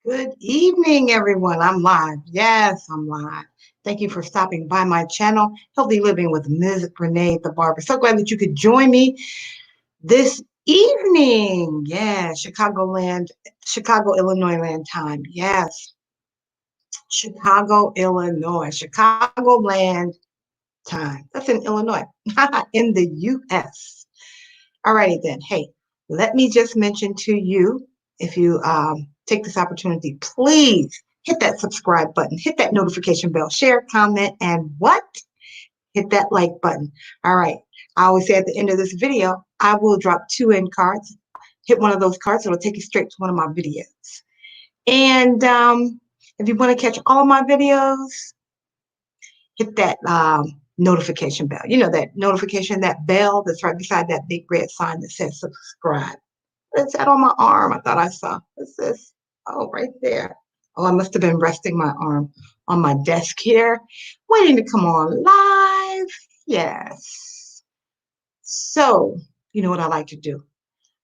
Good evening, everyone. I'm live. Yes, I'm live. Thank you for stopping by my channel, Healthy Living with Ms. Renee the Barber. So glad that you could join me this evening. Yeah, Chicago, Illinois land time. Yes, Chicago, Illinois, Chicago land time. That's in Illinois, in the U.S. All righty then. Hey, let me just mention to you, if you take this opportunity, please hit that subscribe button, hit that notification bell, share, comment, and what? Hit that like button. All right. I always say at the end of this video, I will drop 2 end cards. Hit one of those cards, it'll take you straight to one of my videos. And if you want to catch all my videos, hit that notification bell. You know, that notification, that bell that's right beside that big red sign that says subscribe. It's that on my arm. I thought I saw. What's this? Oh, right there. Oh, I must have been resting my arm on my desk here, waiting to come on live. Yes. So, you know what I like to do?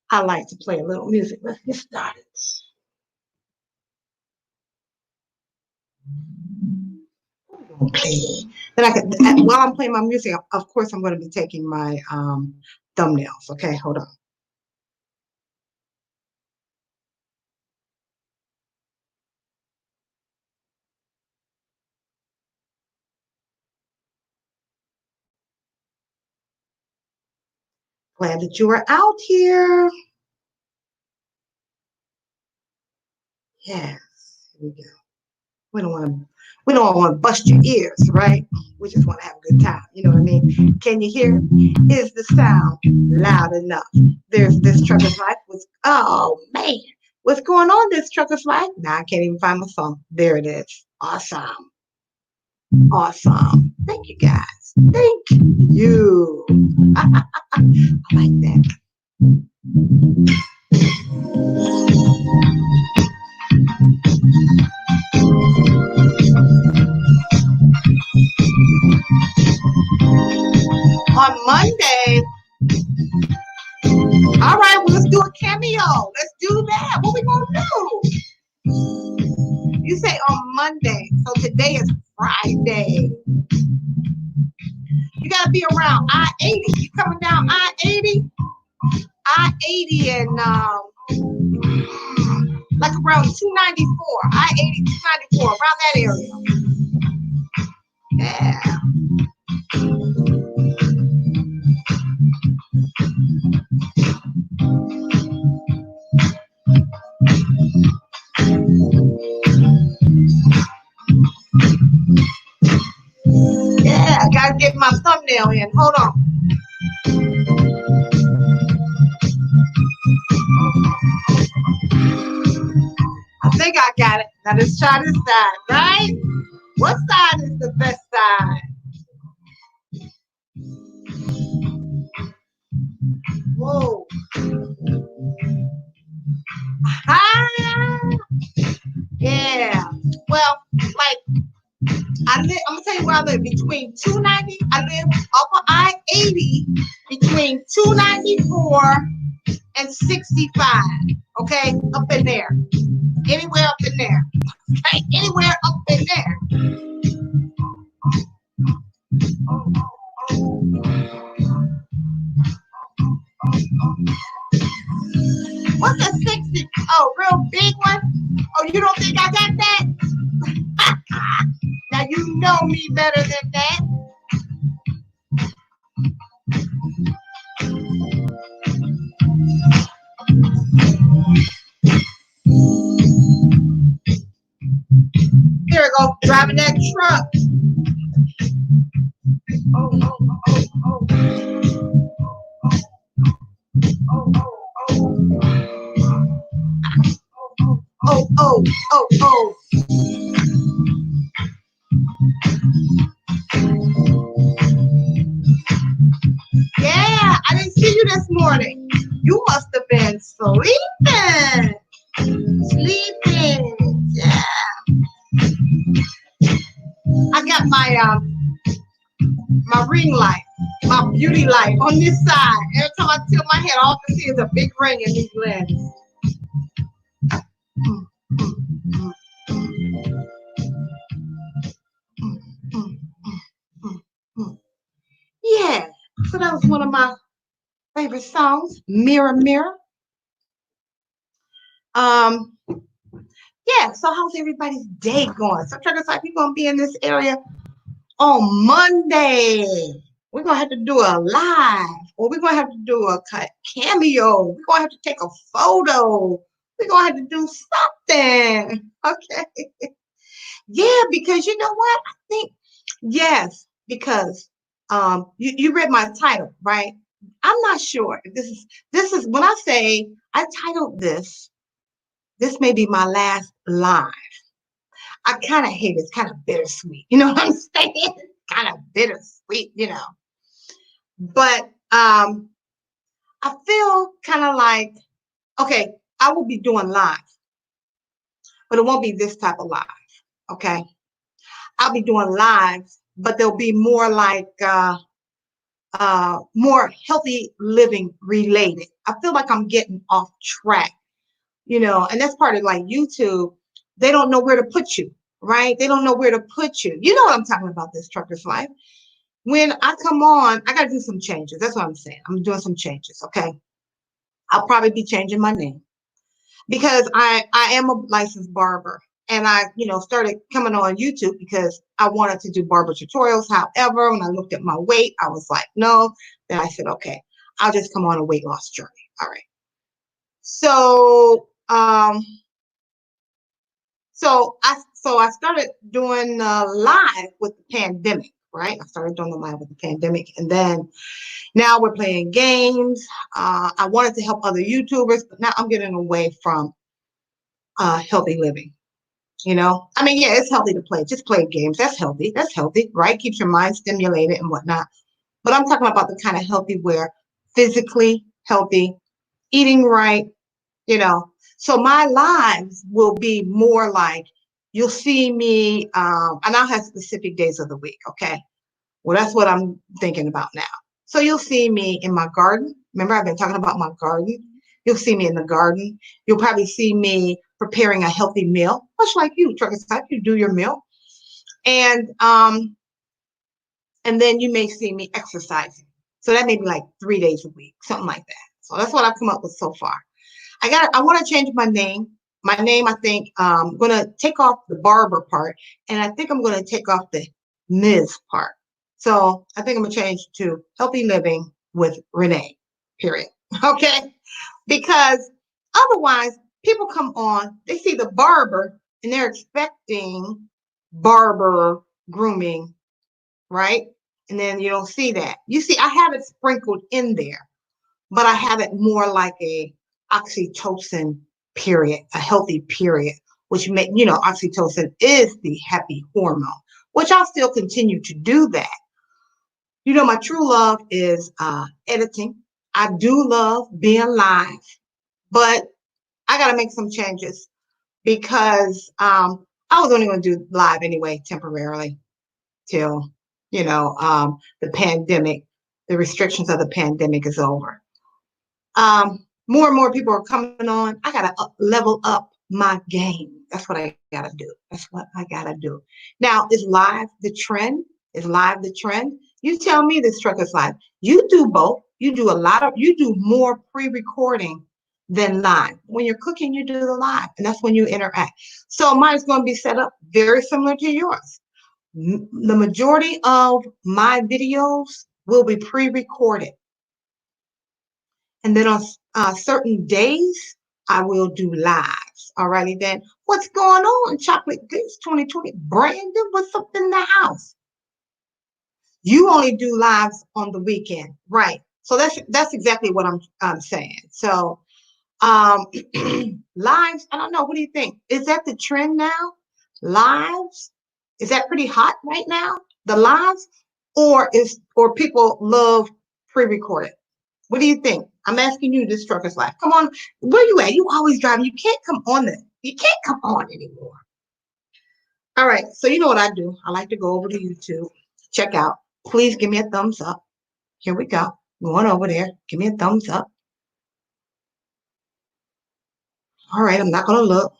I like to play a little music. Let's get started. Okay. Then while I'm playing my music, of course, I'm going to be taking my thumbnails. Okay, hold on. Glad that you are out here. Yes, here we go. We don't want to bust your ears, right? We just want to have a good time. You know what I mean? Can you hear? Is the sound loud enough? There's this trucker's life was, oh man, what's going on this trucker's life? Now I can't even find my phone. There it is. Awesome. Awesome. Thank you guys. Thank you. I like that. On Monday, all right, well, let's do a cameo. Let's do that. What we gonna do? You say on Monday, so today is Friday. You gotta be around I-80. You coming down I-80? I-80 and like around 294. I-80, 294, around that area. Yeah. Yeah, I gotta get my thumbnail in. Hold on. I think I got it. Now let's try this side, right? What side is the best side? Whoa. Ah, yeah. Well, like I'm gonna tell you where I live. Between 290, I live off of I-80 between 294 and 65. Okay, up in there. Anywhere up in there. Okay, anywhere up in there. What's a 60? Oh, real big one? Oh, you don't think I got that? Now you know me better than that. Here we go, driving that truck. Oh. Yeah, I didn't see you this morning. You must have been sleeping. Yeah. I got my ring light, my beauty light on this side. Every time I tilt my head, all I can see is a big ring in these lenses. So that was one of my favorite songs, Mirror Mirror. Um, yeah, so how's everybody's day going? So Truckers Life, we're gonna be in this area on Monday. We're gonna have to do a live, or we're gonna have to do a cameo. We're gonna have to take a photo. We're gonna have to do something. Okay. Yeah, because you know what? I think yes, because you read my title, right? I'm not sure if this is when I say I titled this may be my last live. I kind of hate it. It's kind of bittersweet. You know what I'm saying? Kind of bittersweet, you know. But I feel kind of like, okay, I will be doing live, but it won't be this type of live. Okay. I'll be doing live, but they'll be more like more healthy living related. I feel like I'm getting off track, you know, and that's part of like YouTube. They don't know where to put you, right? They don't know where to put you. You know what I'm talking about, this Trucker's Life. When I come on, I got to do some changes. That's what I'm saying. I'm doing some changes. Okay. I'll probably be changing my name because I am a licensed barber, and I, you know, started coming on YouTube because I wanted to do barber tutorials. However, when I looked at my weight, I was like, no. Then I said, okay, I'll just come on a weight loss journey. All right. So I started doing live with the pandemic, right? I started doing the live with the pandemic, and then now we're playing games. I wanted to help other YouTubers, but now I'm getting away from healthy living. You know, I mean, yeah, it's healthy to play. Just play games. That's healthy. That's healthy, right? Keeps your mind stimulated and whatnot. But I'm talking about the kind of healthy where physically healthy, eating right, you know. So my lives will be more like you'll see me, and I'll have specific days of the week. Okay. Well, that's what I'm thinking about now. So you'll see me in my garden. Remember, I've been talking about my garden. You'll see me in the garden. You'll probably see me preparing a healthy meal, much like you, Truckers Type. You do your meal, and then you may see me exercising. So that may be like 3 days a week, something like that. So that's what I've come up with so far. I want to change my name. My name, I think, I'm going to take off the barber part, and I think I'm going to take off the Ms. part. So I think I'm going to change to Healthy Living with Renee, period. Okay? Because otherwise, people come on, they see the barber, and they're expecting barber grooming, right? And then you don't see that. You see, I have it sprinkled in there, but I have it more like a oxytocin period, a healthy period, which you know, oxytocin is the happy hormone, which I'll still continue to do that. You know, my true love is editing. I do love being live, but I got to make some changes because I was only going to do live anyway, temporarily till, you know, the pandemic, the restrictions of the pandemic is over. More and more people are coming on. I gotta level up my game. That's what I gotta do. That's what I gotta do. Now, is live the trend? Is live the trend? You tell me, this Truckers Life. You do both. You do more pre-recording than live. When you're cooking, you do the live, and that's when you interact. So mine's going to be set up very similar to yours. The majority of my videos will be pre-recorded. And then on certain days, I will do lives. All righty then. What's going on, Chocolate Goose 2020? Brandon, what's up in the house? You only do lives on the weekend, right? So that's exactly what I'm saying. So lives, I don't know. What do you think? Is that the trend now? Lives? Is that pretty hot right now? The lives, or people love pre-recorded? What do you think? I'm asking you, this Trucker's Life. Come on, where you at? You always driving. You can't come on this. You can't come on anymore. All right, so you know what I do. I like to go over to YouTube, check out. Please give me a thumbs up. Here we go. Going over there. Give me a thumbs up. All right, I'm not going to look.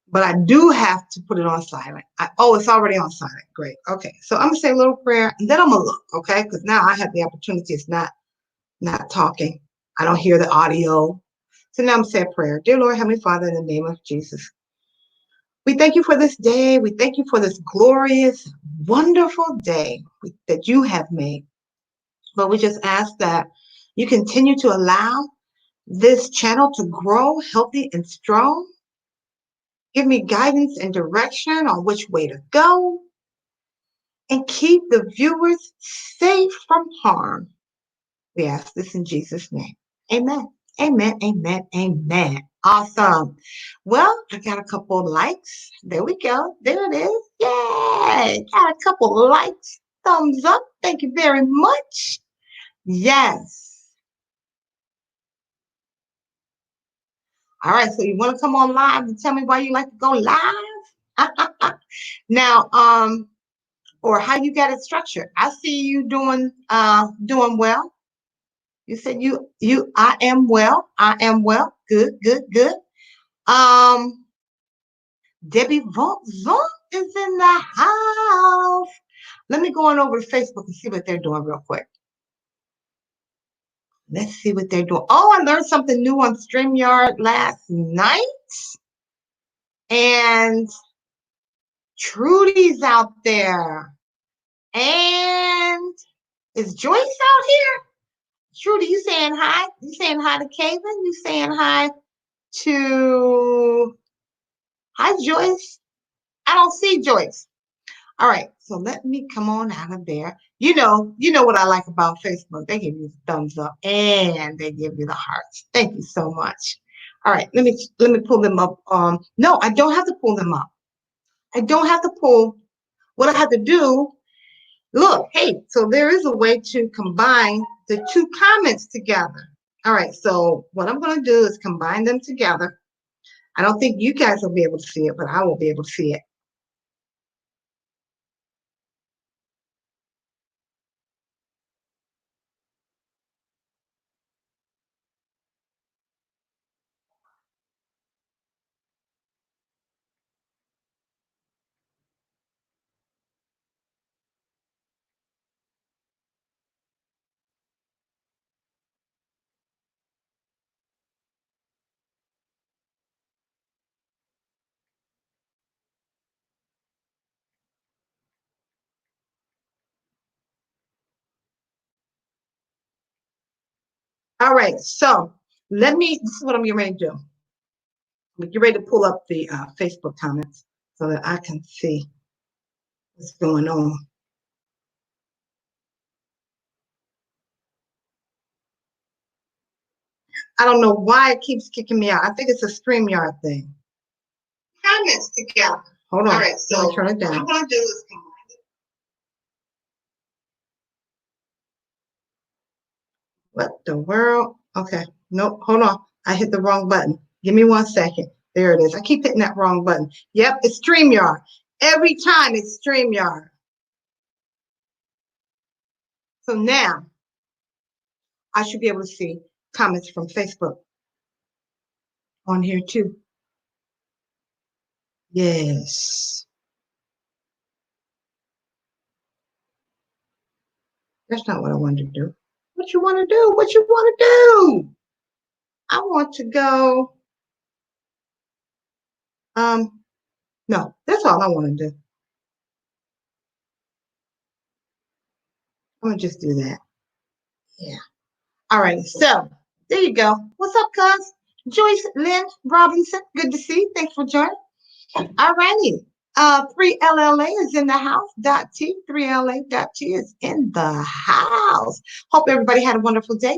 but I do have to put it on silent. Oh, it's already on silent. Great. Okay. So I'm gonna say a little prayer and then I'm gonna look, okay? Because now I have the opportunity. It's not talking. I don't hear the audio. So now I'm saying prayer. Dear Lord, Heavenly Father, in the name of Jesus, we thank you for this day. We thank you for this glorious, wonderful day that you have made. But we just ask that you continue to allow this channel to grow healthy and strong. Give me guidance and direction on which way to go, and keep the viewers safe from harm. We ask this in Jesus' name. Amen. Amen. Amen. Amen. Awesome. Well, I got a couple of likes. There we go. There it is. Yay. Got a couple of likes. Thumbs up. Thank you very much. Yes. All right. So you want to come on live and tell me why you like to go live? Now, or how you got it structured. I see you doing well. You said I am well. I am well. Good, good, good. Um, Debbie Vaughn is in the house. Let me go on over to Facebook and see what they're doing real quick. Let's see what they're doing. Oh, I learned something new on StreamYard last night. And Trudy's out there. And is Joyce out here? Trudy, you saying hi? You saying hi to Kaven? You saying hi to Joyce? I don't see Joyce. All right, so let me come on out of there. You know what I like about Facebook. They give you the thumbs up and they give you the hearts. Thank you so much. All right, let me pull them up. No, I don't have to pull them up. I don't have to pull. What I have to do, look, hey, so there is a way to combine the two comments together. All right, so what I'm going to do is combine them together. I don't think you guys will be able to see it, but I will be able to see it. All right, so this is what I'm getting ready to do. I'm getting ready to pull up the Facebook comments so that I can see what's going on. I don't know why it keeps kicking me out. I think it's a StreamYard thing. Comments together. Hold on. All right, so turn it down. What I'm going to do is combine it. What the world? Okay, nope, hold on. I hit the wrong button. Give me 1 second. There it is. I keep hitting that wrong button. Yep, it's StreamYard. Every time it's StreamYard. So now I should be able to see comments from Facebook on here too. Yes. That's not what I wanted to do. What you want to do? What you want to do? I want to go. No, that's all I want to do. I'm gonna just do that. Yeah. All right. So there you go. What's up, cuz? Joyce Lynn Robinson. Good to see you. Thanks for joining. All righty. 3LLA is in the house. .t 3LA.t is in the house. Hope everybody had a wonderful day.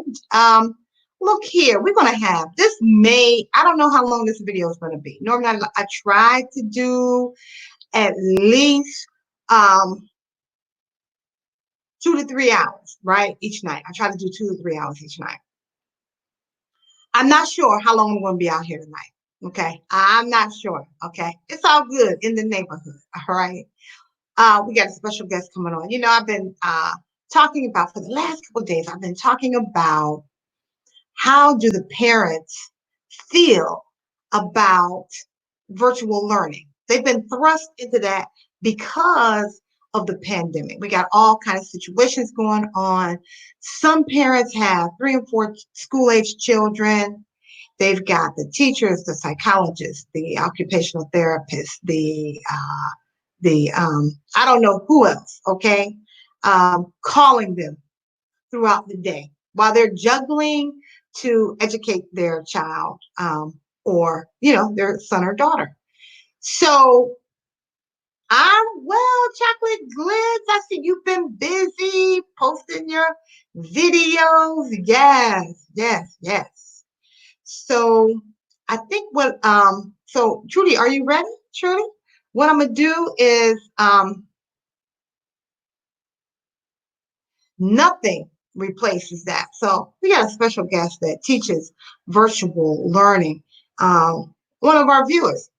Look here, we're gonna have this I don't know how long this video is gonna be. Normally I try to do at least 2 to 3 hours, right? Each night. I try to do 2 to 3 hours each night. I'm not sure how long I'm gonna be out here tonight. Okay. I'm not sure. Okay. It's all good in the neighborhood. All right. We got a special guest coming on. I've been talking about for the last couple of days, I've been talking about how do the parents feel about virtual learning. They've been thrust into that because of the pandemic. We got all kinds of situations going on. Some parents have 3 and 4 school-age children. They've got the teachers, the psychologists, the occupational therapists, the I don't know who else, okay, calling them throughout the day while they're juggling to educate their child, or their son or daughter. So well, Chocolate Glids, I see you've been busy posting your videos. Yes, yes, yes. So I think so Trudy, are you ready, Trudy? What I'm gonna do is nothing replaces that. So we got a special guest that teaches virtual learning. One of our viewers.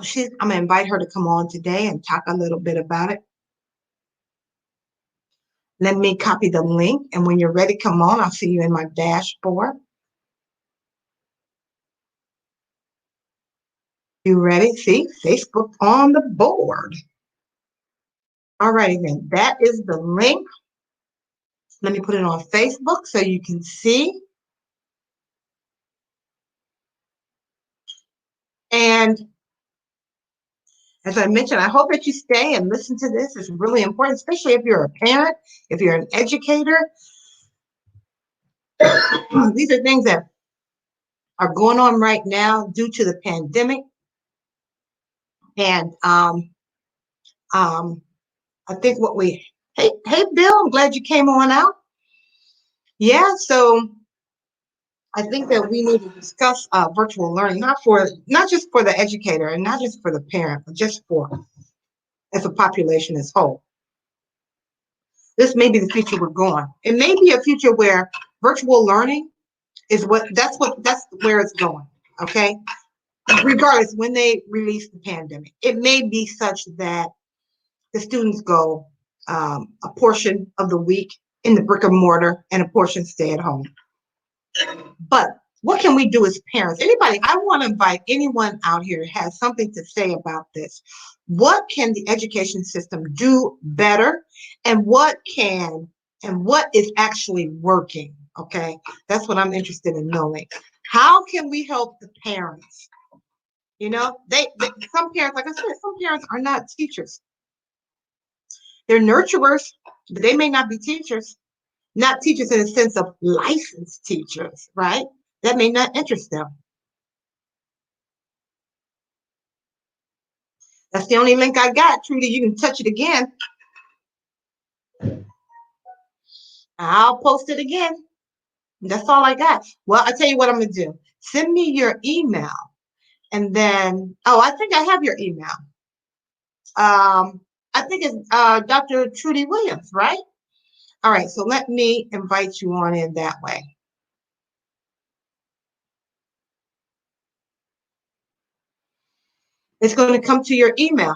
So I'm gonna invite her to come on today and talk a little bit about it. Let me copy the link, and when you're ready, come on. I'll see you in my dashboard. You ready? See, Facebook on the board. All right, then. That is the link. Let me put it on Facebook so you can see. And as I mentioned, I hope that you stay and listen to this. It's really important, especially if you're a parent, if you're an educator. These are things that are going on right now due to the pandemic. And I think hey, Bill, I'm glad you came on out. Yeah, so I think that we need to discuss virtual learning, not just for the educator and not just for the parent, but just as a population as whole. This may be the future we're going. It may be a future where virtual learning that's where it's going. Okay, regardless when they release the pandemic, it may be such that the students go a portion of the week in the brick and mortar and a portion stay at home. But what can we do as parents? Anybody, I want to invite anyone out here who has something to say about this. What can the education system do better? And what is actually working? Okay, that's what I'm interested in knowing. How can we help the parents? Some parents, like I said, some parents are not teachers. They're nurturers, but they may not be teachers. Not teachers in the sense of licensed teachers, right? That may not interest them. That's the only link I got. Trudy, you can touch it again. I'll post it again. That's all I got. Well, I'll tell you what I'm going to do. Send me your email. And then, I think I have your email. I think it's Dr. Trudy Williams, right? All right, so let me invite you on in that way. It's going to come to your email.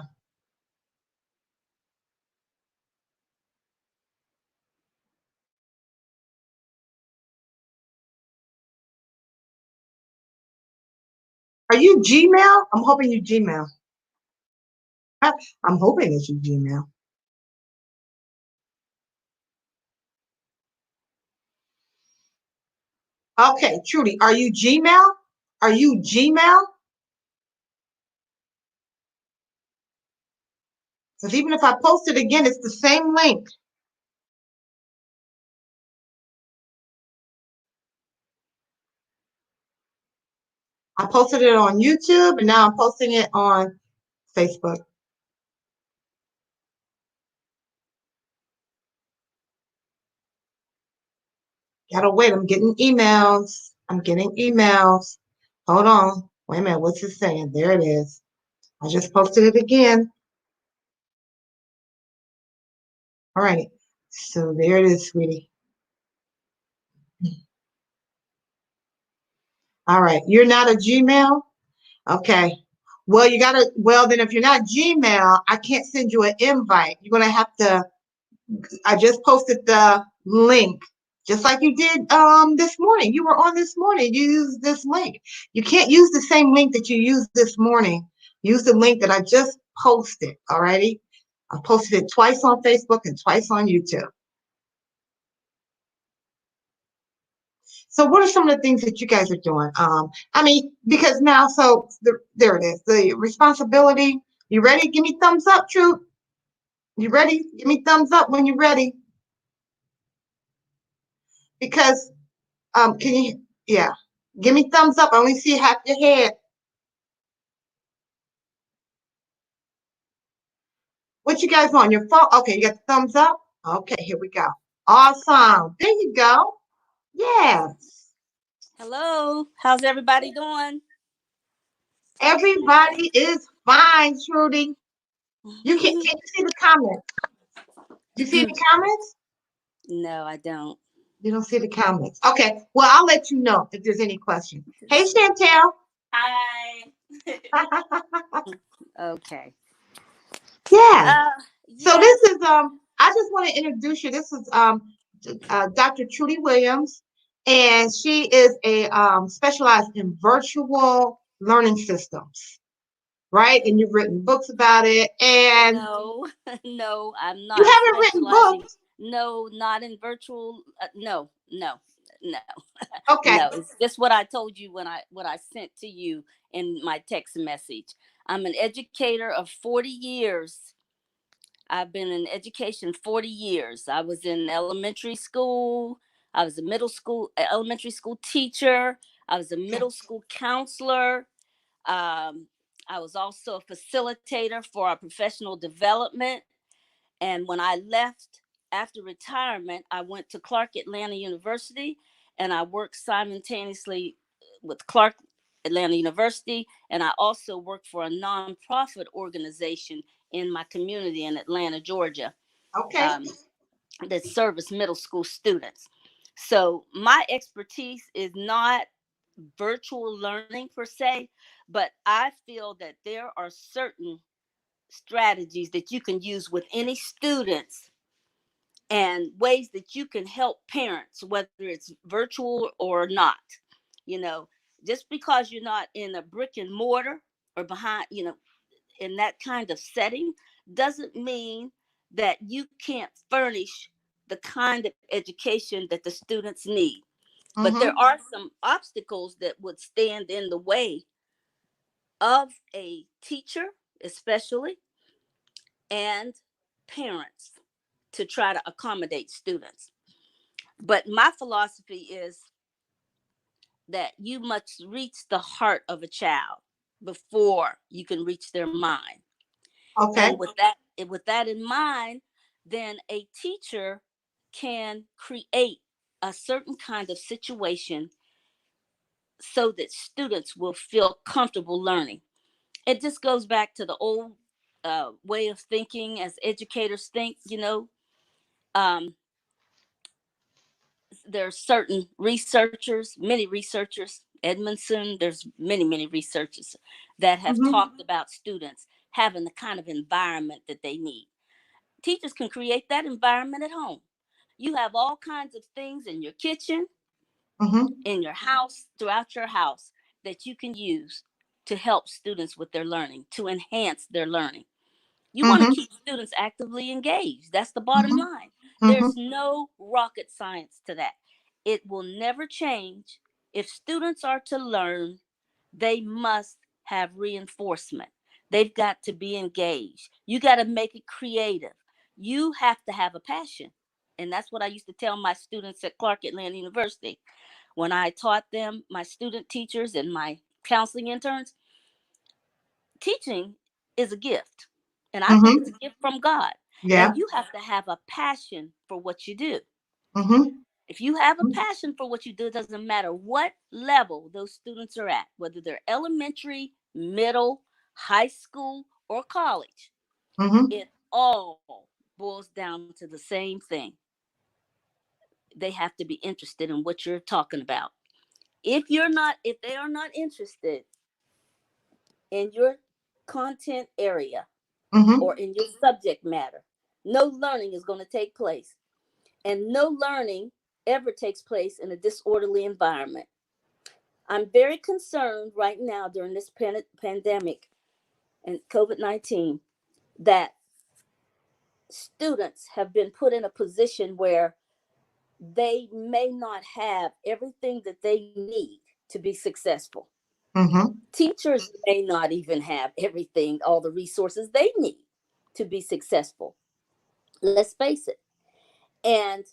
Are you Gmail? I'm hoping you Gmail. I'm hoping it's you Gmail. Okay, Trudy, are you Gmail? Are you Gmail? Because even if I post it again, it's the same link. I posted it on YouTube, and now I'm posting it on Facebook. Gotta wait. I'm getting emails. Hold on. Wait a minute. What's it saying? There it is. I just posted it again. All right. So there it is, sweetie. All right. You're not a Gmail? Okay. Well, then if you're not Gmail, I can't send you an invite. You're going to have to, I just posted the link Just like you did this morning. You were on this morning. You used this link. You can't use the same link that you used this morning. Use the link that I just posted. Alrighty. I posted it twice on Facebook and twice on YouTube. So what are some of the things that you guys are doing? I mean, because now, there it is. The responsibility. You ready? Give me thumbs up, Truth. You ready? Give me thumbs up when you're ready. Because can you? Yeah. Give me thumbs up. I only see half your head. What you guys on your phone? Okay, you got the thumbs up. Okay, here we go. Awesome. There you go. Yes. Hello, how's everybody doing? Everybody is fine, Trudy. Can you see the comments? Do you see the comments? No, I don't. You don't see the comments. Okay. Well, I'll let you know if there's any questions. Hey, Chantel. Hi. Okay. Yes. So Yes. this is I just want to introduce you. This is Dr. Trudy Williams, and she is a specialized in virtual learning systems, right? And you've written books about it, and No, no, I'm you not haven't written specializing. books. No, not in virtual. No, no, no, Okay. no. It's just what I told you when I sent to you in my text message. I'm an educator of 40 years. I've been in education 40 years. I was in elementary school. I was a elementary school teacher. I was a Okay. middle school counselor. Um, I was also a facilitator for our professional development. And when I left after retirement, I went to Clark Atlanta University and I worked simultaneously with Clark Atlanta University. And I also worked for a nonprofit organization in my community in Atlanta, Georgia, Okay. um, that service middle school students. So my expertise is not virtual learning per se, but I feel that there are certain strategies that you can use with any students and ways that you can help parents, whether it's virtual or not. You know, just because you're not in a brick and mortar or behind, in that kind of setting, doesn't mean that you can't furnish the kind of education that the students need. But there Mm-hmm. are some obstacles that would stand in the way of a teacher, especially, and parents to try to accommodate students. But my philosophy is that you must reach the heart of a child before you can reach their mind. Okay. And with that in mind, then a teacher can create a certain kind of situation so that students will feel comfortable learning. It just goes back to the old way of thinking as educators think. Um, there are certain researchers, many researchers, Edmondson, there's many researchers that have Mm-hmm. talked about students having the kind of environment that they need. Teachers can create that environment at home. You have all kinds of things in your kitchen, Mm-hmm. in your house, throughout your house that you can use to help students with their learning, to enhance their learning. You want to Mm-hmm. keep students actively engaged. That's the bottom Mm-hmm. line. Mm-hmm. There's no rocket science to that. It will never change. If students are to learn, they must have reinforcement. They've got to be engaged. You got to make it creative. You have to have a passion. And that's what I used to tell my students at Clark Atlanta University. When I taught them, my student teachers and my counseling interns, teaching is a gift. And I think it's Mm-hmm. a gift from God. Yeah. And you have to have a passion for what you do. Mm-hmm. If you have a passion for what you do, it doesn't matter what level those students are at, whether they're elementary, middle, high school, or college, Mm-hmm. it all boils down to the same thing. They have to be interested in what you're talking about. If they are not interested in your content area Mm-hmm. or in your subject matter, no learning is going to take place. And no learning ever takes place in a disorderly environment. I'm very concerned right now during this pandemic and COVID-19 that students have been put in a position where they may not have everything that they need to be successful. Mm-hmm. Teachers may not even have everything, all the resources they need to be successful. Let's face it. And,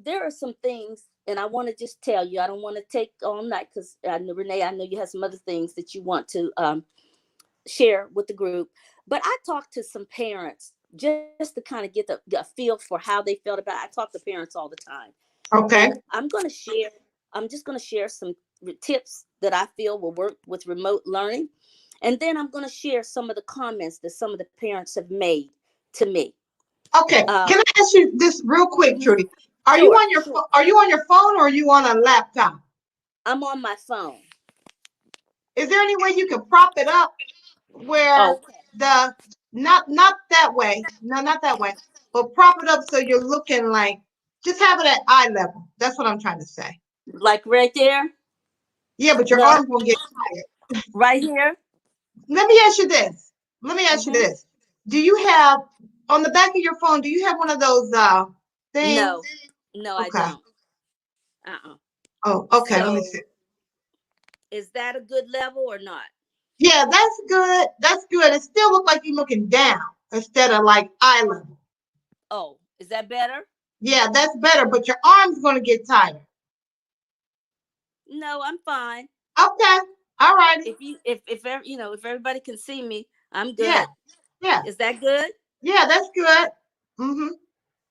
there are some things, and I want to just tell you, I don't want to take all night because, Renee, I know you have some other things that you want to share with the group. But I talked to some parents just to kind of get the feel for how they felt about it. I talk to parents all the time. Okay. And I'm just going to share some tips that I feel will work with remote learning. And then I'm going to share some of the comments that some of the parents have made to me. Okay. Can I ask you this real quick, Trudy? Are you Sure, on your sure. are you on your phone or are you on a laptop? I'm on my phone. Is there any way you can prop it up where Okay. the not that way, no, not that way, but prop it up so you're looking like just have it at eye level. That's what I'm trying to say. Like right there? Yeah, but your No, arms won't get tired. right here? Let me ask you this. Let me ask you Mm-hmm. this. Do you have on the back of your phone? Do you have one of those things? No, no, I Okay. don't. Uh-uh. Oh, okay. Let me So see. is that a good level or not? Yeah, that's good. That's good. It still looks like you're looking down instead of like eye level. Oh, is that better? Yeah, that's better, but your arm's gonna get tired. No, I'm fine. Okay. All righty. If everybody can see me, I'm Yeah. good. Yeah. Is that good? Yeah, that's good. Mm-hmm.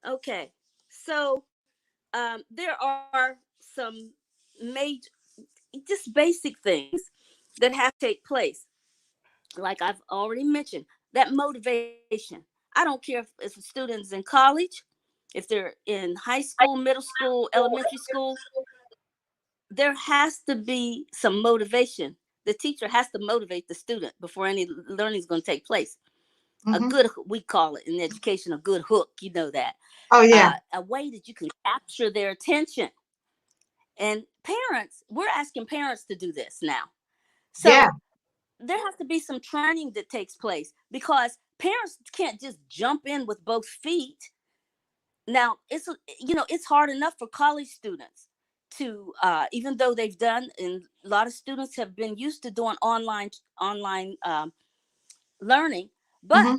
Okay. So there are some major, just basic things that have to take place. Like I've already mentioned, that motivation. I don't care if it's students in college, if they're in high school, middle school, elementary school, there has to be some motivation. The teacher has to motivate the student before any learning is going to take place. A Mm-hmm. good, we call it in education, a good hook. You know that. Oh yeah. A way that you can capture their attention. And parents, we're asking parents to do this now. Yeah. So there has to be some training that takes place because parents can't just jump in with both feet. Now it's hard enough for college students to even though they've done, and a lot of students have been used to doing online learning, but Mm-hmm.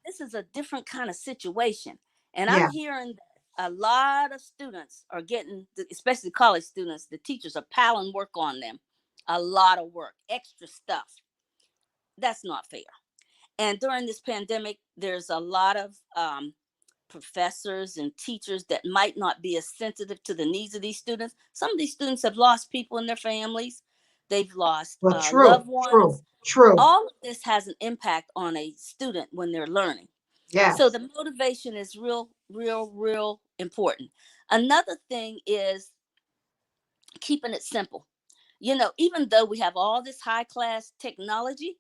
this is a different kind of situation. And I'm Yeah. hearing that a lot of students are getting, especially college students, the teachers are piling work on them, a lot of work, extra stuff. That's not fair. And during this pandemic, there's a lot of professors and teachers that might not be as sensitive to the needs of these students. Some of these students have lost people in their families, they've lost Well, true. loved ones. True. True. All of this has an impact on a student when they're learning. So Yes. the motivation is real, real, real important. Another thing is keeping it simple. Even though we have all this high class technology,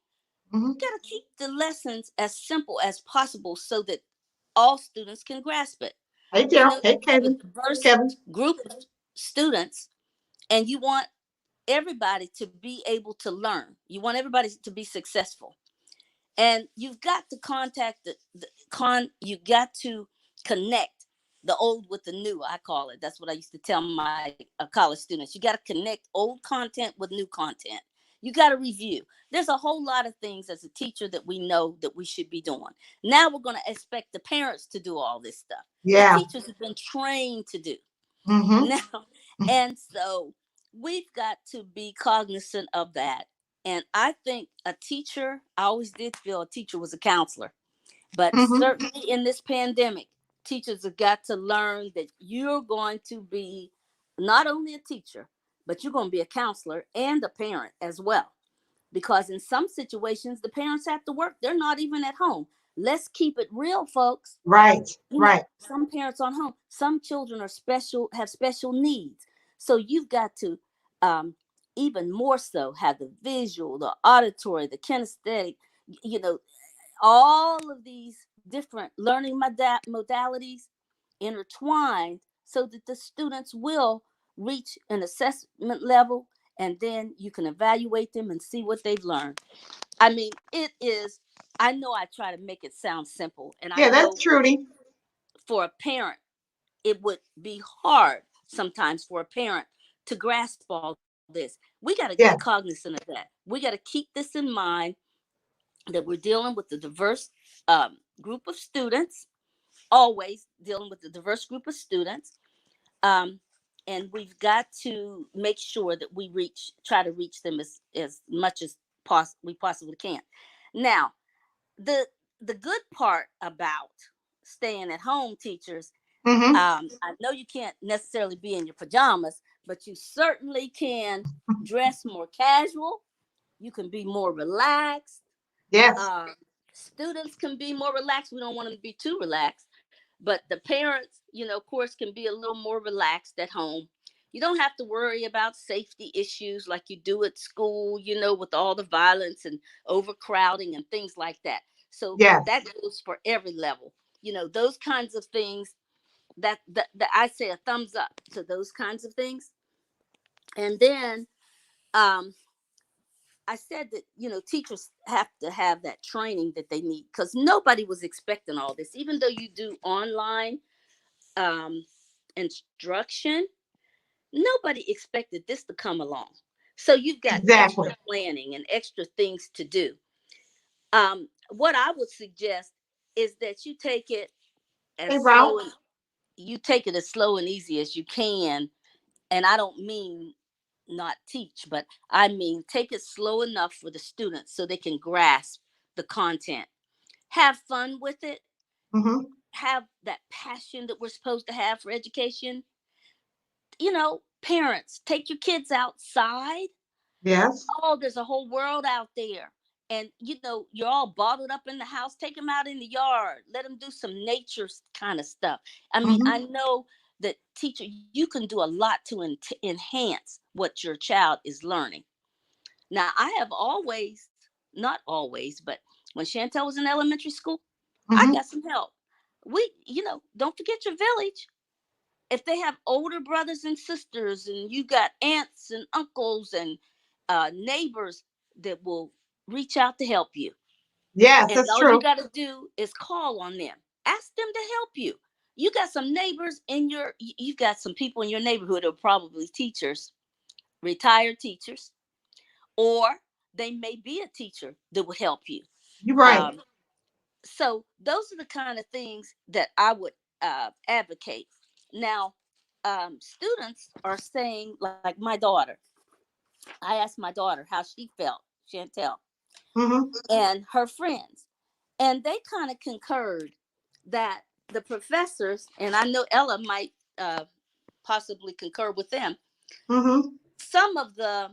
Mm-hmm. got to keep the lessons as simple as possible so that all students can grasp it. Hey, Daryl. Hey, You have a Kevin. diverse Kevin. group of students, and you want everybody to be able to learn. You want everybody to be successful. And you've got to contact you got to connect the old with the new, I call it. That's what I used to tell my college students. You got to connect old content with new content. You got to review. There's a whole lot of things as a teacher that we know that we should be doing. Now we're going to expect the parents to do all this stuff. The Yeah. teachers have been trained to do Mm-hmm. now. And so we've got to be cognizant of that. And I think I always did feel a teacher was a counselor, but Mm-hmm. certainly in this pandemic, teachers have got to learn that you're going to be not only a teacher, but you're going to be a counselor and a parent as well. Because in some situations, the parents have to work. They're not even at home. Let's keep it real, folks. Right. Right. Some parents aren't home. Some children have special needs. So you've got to um, even more so have the visual, the auditory, the kinesthetic, you know, all of these different learning modalities intertwined so that the students will reach an assessment level, and then you can evaluate them and see what they've learned. I mean, it is, I know I try to make it sound simple, and I Yeah, know that's Trudy. for a parent, it would be hard sometimes for a parent to grasp all this. We got to be Yeah. cognizant of that. We got to keep this in mind, that we're dealing with the diverse group of students, always dealing with the diverse group of students. Um, and we've got to make sure that we try to reach them as much as we possibly can. Now, the the good part about staying at home, teachers, Mm-hmm. I know you can't necessarily be in your pajamas, but you certainly can dress more casual. You can be more relaxed. Yes. Um, Students can be more relaxed. We don't want them to be too relaxed, but the parents, of course, can be a little more relaxed at home. You don't have to worry about safety issues like you do at school, with all the violence and overcrowding and things like that. So Yes. that goes for every level. Those kinds of things, that I say a thumbs up to those kinds of things. And then um, I said that teachers have to have that training that they need, because nobody was expecting all this. Even though you do online um, instruction, nobody expected this to come along. So you've got Exactly. extra planning and extra things to do. What I would suggest is that as Hey, slow Ralph. and you take it as slow and easy as you can. And I don't mean not teach, but I mean take it slow enough for the students so they can grasp the content. Have fun with it. Mm-hmm. Have that passion that we're supposed to have for education. Parents, take your kids outside. Yes. Oh, there's a whole world out there. And you're all bottled up in the house. Take them out in the yard. Let them do some nature kind of stuff. I mean, Mm-hmm. I know that teacher, you can do a lot to enhance what your child is learning. Now, I have always, not always, but when Chantel was in elementary school, I Mm-hmm. got some help. Don't forget your village. If they have older brothers and sisters, and you got aunts and uncles and neighbors that will reach out to help you, Yes, and that's all you true. got to do is call on them, ask them to help you. You got some neighbors you got some people in your neighborhood who are probably teachers, retired teachers, or they may be a teacher that will help you. You're right. um, so those are the kind of things that I would advocate. Now, students are saying, like my daughter, I asked my daughter how she felt, Chantel, Mm-hmm. and her friends, and they kind of concurred that the professors, and I know Ella might possibly concur with them, Mm-hmm. some of the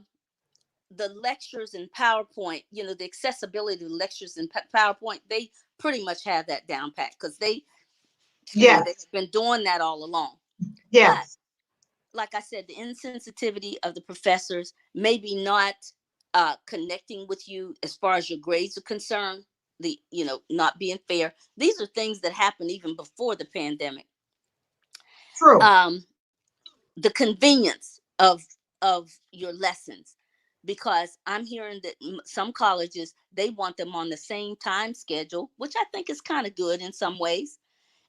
lectures in PowerPoint, the accessibility of the lectures in PowerPoint, they pretty much have that down pat, because they've Yes. been doing that all along. But Yes. like I said, the insensitivity of the professors, maybe not connecting with you as far as your grades are concerned, not being fair. These are things that happened even before the pandemic. True. Um, the convenience of your lessons, because I'm hearing that some colleges, they want them on the same time schedule, which I think is kind of good in some ways.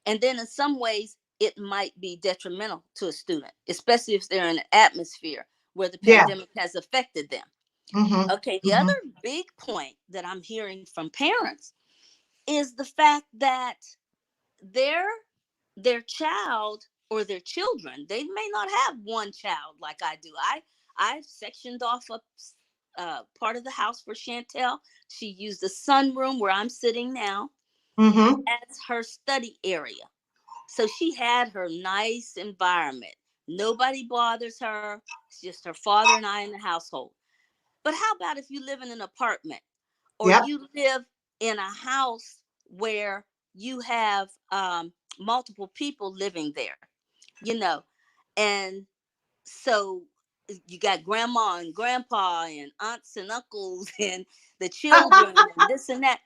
And then in some ways, it might be detrimental to a student, especially if they're in an atmosphere where the Yeah. pandemic has affected them. Mm-hmm. Okay, the Mm-hmm. other big point that I'm hearing from parents is the fact that their their child or their children, they may not have one child like I do. I've sectioned off a part of the house for Chantel. She used the sunroom where I'm sitting now Mm-hmm. as her study area. So she had her nice environment. Nobody bothers her. It's just her father and I in the household. But how about if you live in an apartment, or Yep. you live in a house where you have multiple people living there, you know, and so you got grandma and grandpa and aunts and uncles and the children and this and that.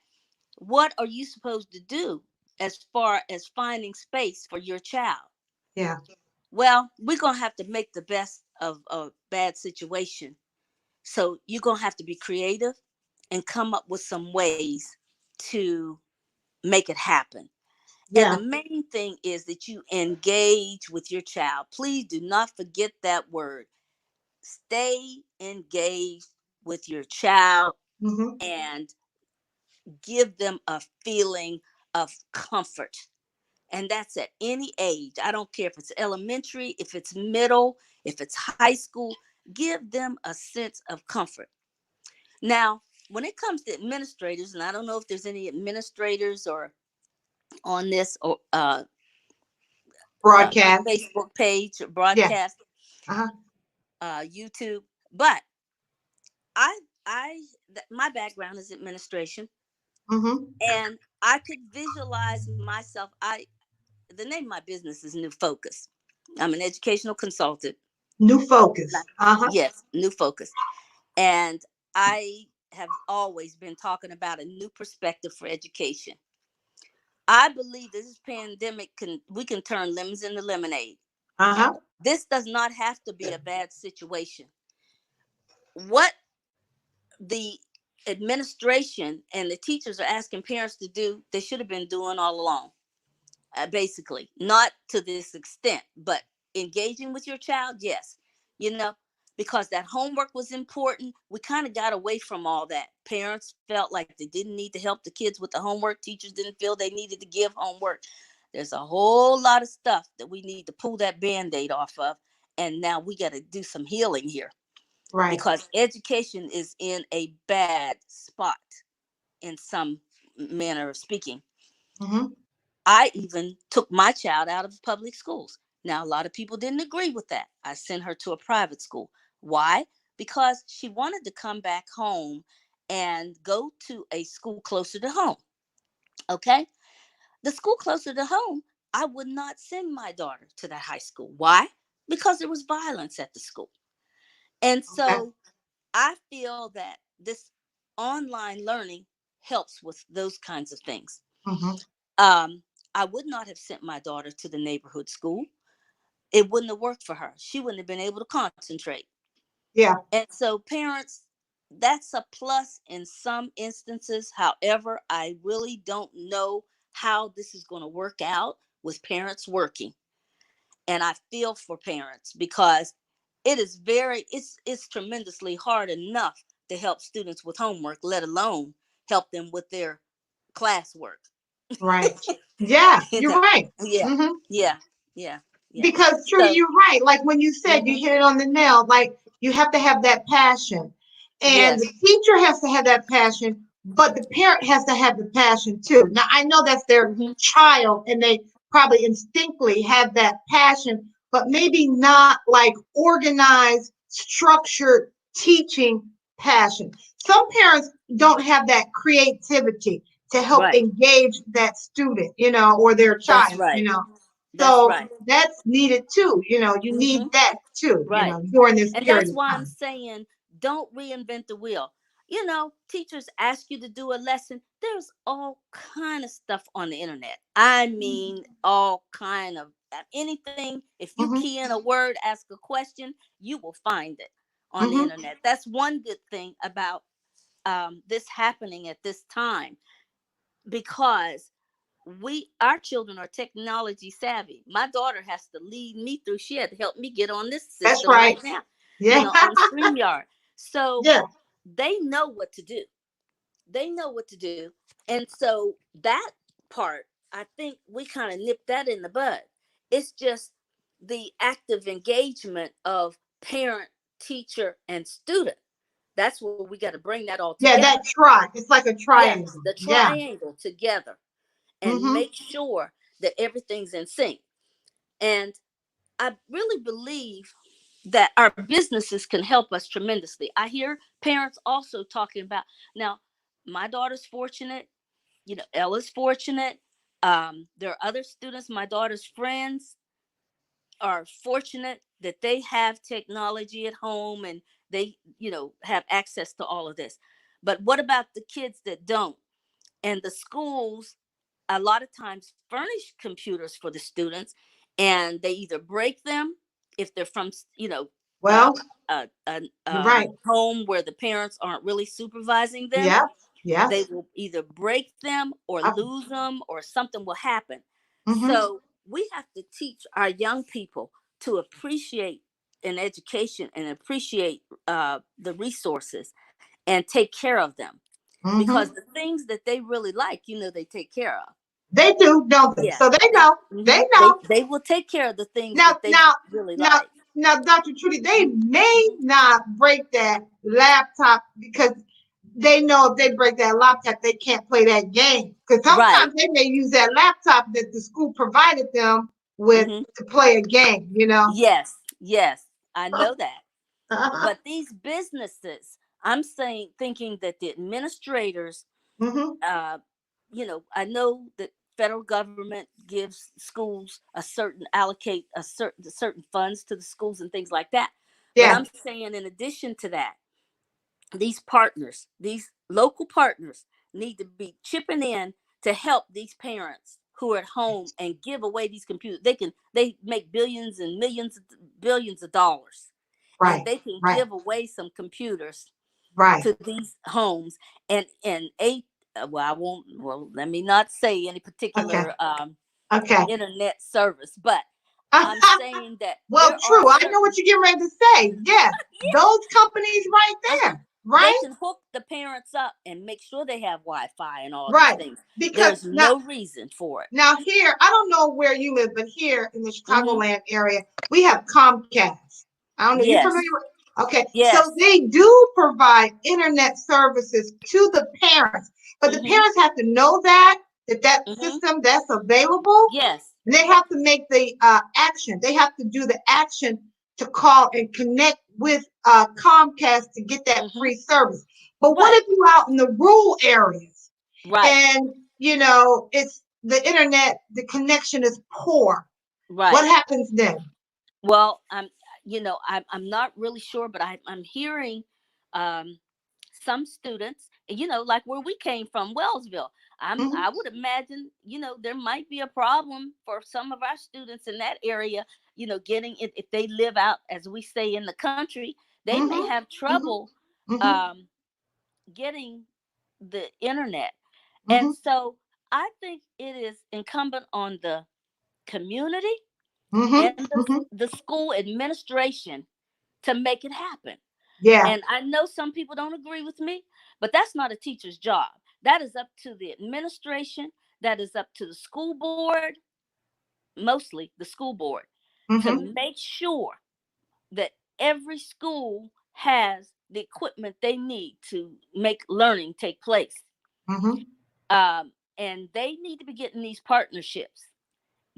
What are you supposed to do as far as finding space for your child? Yeah. Well, we're going to have to make the best of a bad situation. So you're going to have to be creative and come up with some ways to make it happen. And the Yeah. main thing is that you engage with your child. Please do not forget that word. Stay engaged with your child Hmm. and give them a feeling of comfort. And that's at any age. I don't care if it's elementary, if it's middle, if it's high school. Give them a sense of comfort. Now, when it comes to administrators, and I don't know if there's any administrators or on this or Broadcast. Facebook page or Yeah. broadcast, Uh-huh. YouTube, but I my background is administration, Hmm. and I could visualize myself. The name of my business is New Focus. I'm an educational consultant. New focus. Uh-huh. Yes, New Focus. And I have always been talking about a new perspective for education. I believe this pandemic we can turn lemons into lemonade. Uh-huh. This does not have to be a bad situation. What the administration and the teachers are asking parents to do, they should have been doing all along. Basically, not to this extent, but engaging with your child, yes. You know, because that homework was important. We kind of got away from all that. Parents felt like they didn't need to help the kids with the homework. Teachers didn't feel they needed to give homework. There's a whole lot of stuff that we need to pull that band-aid off of. And now we got to do some healing here Right. because education is in a bad spot in some manner of speaking. Hmm. I even took my child out of public schools. Now, a lot of people didn't agree with that. I sent her to a private school. Why? Because she wanted to come back home and go to a school closer to home. Okay. The school closer to home, I would not send my daughter to that high school. Why? Because there was violence at the school. And Okay. so I feel that this online learning helps with those kinds of things. Hmm. Um, I would not have sent my daughter to the neighborhood school. It wouldn't have worked for her. She wouldn't have been able to concentrate. Yeah. And so, parents, that's a plus in some instances. However, I really don't know how this is going to work out with parents working. And I feel for parents because it's tremendously hard enough to help students with homework, let alone help them with their classwork. Right. Yeah, You you're know? right. Yeah, Hmm. yeah, yeah, yeah. Because truly, So, you're right. Like when you said, you mhm, hit it on the nail. Like you have to have that passion, and the yes, teacher has to have that passion, but the parent has to have the passion too. Now, I know that's their hmm, child, and they probably instinctively have that passion, but maybe not like organized, structured teaching passion. Some parents don't have that creativity to help right. engage that student, or their That's child. right. That's So right. that's needed too. You need Hmm. that too, Right. during this And period that's of why I'm time. saying don't reinvent the wheel. Teachers ask you to do a lesson. There's all kind of stuff on the internet. I mean, all kind of anything. If you Hmm. key in a word, ask a question, you will find it on the Hmm. internet. That's one good thing about this happening at this time because our children are technology savvy. My daughter has to lead me through. She had to help me get on this That's system right. right now, Yeah. on StreamYard. So Yeah. they know what to do. They know what to do. And so that part, I think we kind of nipped that in the bud. It's just the active engagement of parent, teacher, and student. That's where we got to bring that all Yeah. together. That try. It's like a Yes, triangle. the Yeah. triangle together and Hmm. make sure that everything's in sync. And I really believe that our businesses can help us tremendously. I hear parents also talking about now, my daughter's fortunate, Ella's fortunate. There are other students, my daughter's friends are fortunate that they have technology at home and they, have access to all of this. But what about the kids that don't? And the schools a lot of times furnish computers for the students and they either break them if they're from, uh, Well, a you're right. home where the parents aren't really supervising them. Yep. They Yes. will either break them or lose them, or something will happen. Mm-hmm. So we have to teach our young people to appreciate an education and appreciate the resources and take care of them, because Mm-hmm. the things that they really like, they take care of. They do, don't they? Yeah, So they know. They they know. they will take care of the things Now, that they now, really now, like. now, Dr. Trudy, they may not break that laptop because they know if they break that laptop, they can't play that game. Because Right. sometimes they may use that laptop that the school provided them with Hmm. to play a game, you know? Yes, yes, I know that. But these businesses, I'm saying, thinking that the administrators, Hmm. uh, I know that federal government gives schools a certain allocate a certain funds to the schools and things like that. But Yeah. I'm saying, in addition to that, these partners, these local partners, need to be chipping in to help these parents who are at home and give away these computers. They make billions and millions, billions of dollars, and Right. they can Right. give away some computers Right. to these homes. And well, I won't, well, let me not say any Okay. particular Okay. internet service, but I'm saying that Well, there are true. I know certain, what you're getting ready to say. Yes. Those companies right uh-huh, there. they Right? can hook the parents up and make sure they have Wi-Fi and all these Right. things. Because There's no reason for it. now here, I don't know where you live, but here in the Hmm. Chicagoland area, we have Comcast. I don't know. You Yes, familiar with? Okay. So yes. they do provide internet services to the parents, but the Hmm. parents have to know that Hmm. system that's available. Yes. And they have to make the action. They have to do the action to call and connect with Comcast to get that Hmm. free service. But what Right. if you out in the rural areas Right. and it's the internet, the connection is poor? What Right. happens then? Well, I'm not really sure, but I'm hearing um, some students, like where we came from, Wellsville. Hmm. I would imagine, there might be a problem for some of our students in that area, getting it if they live out, as we say, in the country. They may Hmm. have Hmm. trouble Hmm. um, getting the internet, and Hmm. so I think it is incumbent on the community Hmm. and Hmm. the school administration to make it happen. Yeah. And I know some people don't agree with me, but that's not a teacher's job. That is up to the administration, that is up to the school board, mostly the school board, to Hmm. make sure that every school has the equipment they need to make learning take place. Hmm. And they need to be getting these partnerships,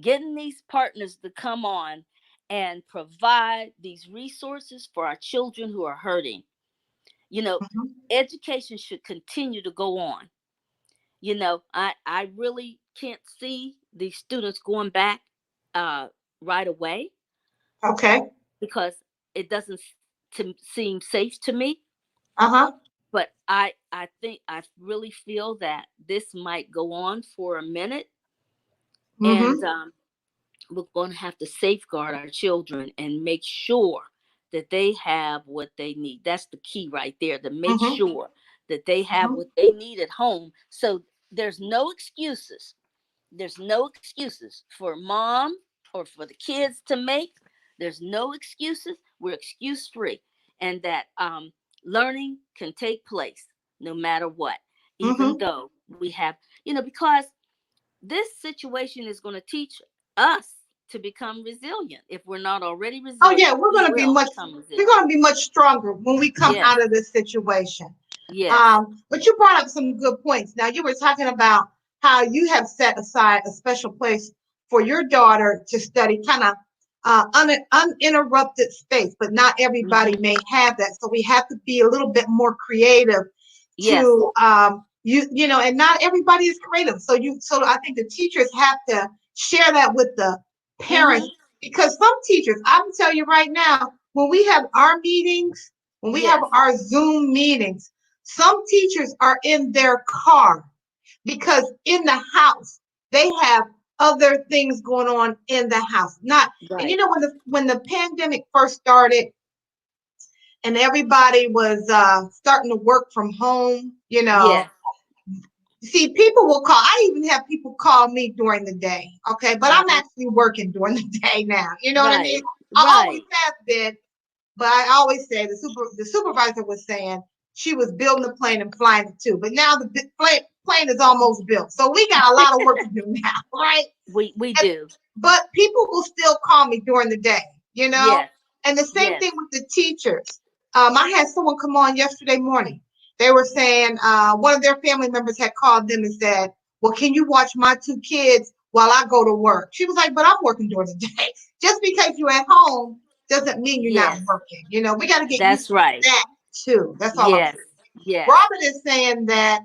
getting these partners to come on and provide these resources for our children who are hurting. You know, Hmm. education should continue to go on. I really can't see these students going back uh, right away, Okay. because it doesn't seem safe to me. Uh-huh. But I think I really feel that this might go on for a minute, and Hmm. we're going to have to safeguard our children and make sure that they have what they need. That's the key right there, to make Hmm. sure that they have Hmm. what they need at home. So there's no excuses. There's no excuses for mom or for the kids to make. There's no excuses. We're excuse free. And that learning can take place no matter what, even Hmm. though we have, because this situation is going to teach us to become resilient. If we're not already Oh yeah, resilient, we're we gonna be will much become we're resilient. gonna be much stronger when we come Yes, out of this situation. yes, But you brought up some good points. Now you were talking about how you have set aside a special place for your daughter to study, kind of uninterrupted space, but not everybody hmm, may have that. So we have to be a little bit more creative yes, to and not everybody is creative. So I think the teachers have to share that with the parents hmm, because some teachers, I'm tell you right now, when we have our meetings, when we have yes, our Zoom meetings, some teachers are in their car because in the house they have other things going on in the house. Not, and you Right. know, when the pandemic first started and everybody was starting to work from home, you know, Yes. see, people will call. I even have people call me during the day. Okay, but I'm Uh-huh. actually working during the day now. You know what I mean? Right. I always Right. have been, but I always say the supervisor was saying she was building the plane and flying it too. But now the plane is almost built, so we got a lot of work to do now, right? We And, do. but people will still call me during the day, you know? Yes. And the same Yes. thing with the teachers. I had someone come on yesterday morning. They were saying one of their family members had called them and said, well, can you watch my two kids while I go to work? She was like, but I'm working during the day. Just because you're at home doesn't mean you're not Yes. working. You know, we got to get used That's to right. that too. That's all I'm Yes. saying. Yes. Robert is saying that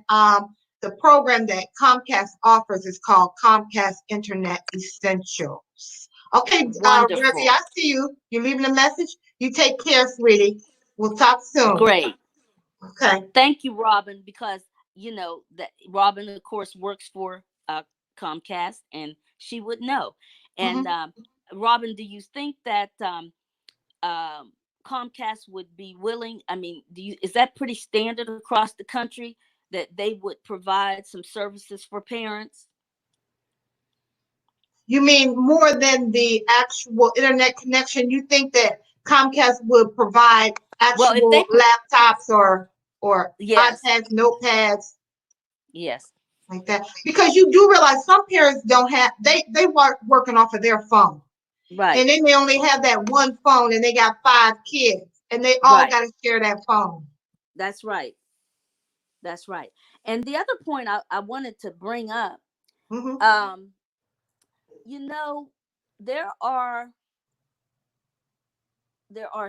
the program that Comcast offers is called Comcast Internet Essentials. Okay, Revy, Wonderful. I see you. You're leaving a message. You take care, sweetie. We'll talk soon. Great. Okay. Thank you, Robin, because that Robin, of course, works for Comcast, and she would know. And Hmm. Robin, do you think that Comcast would be willing? I mean, is that pretty standard across the country that they would provide some services for parents? You mean more than the actual internet connection? You think that Comcast would provide Well, if actual they, laptops or yes, iPads, notepads, yes, like that? Because you do realize some parents don't have they work working off of their phone. right, And then they only have that one phone and they got 5 kids and they all right. got to share that phone. That's right. That's right. And the other point I wanted to bring up, Hmm. um, you know, there are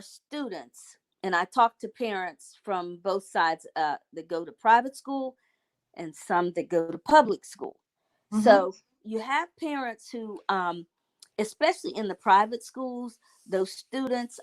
students, and I talk to parents from both sides that go to private school and some that go to public school. Hmm. So you have parents who, especially in the private schools, those students,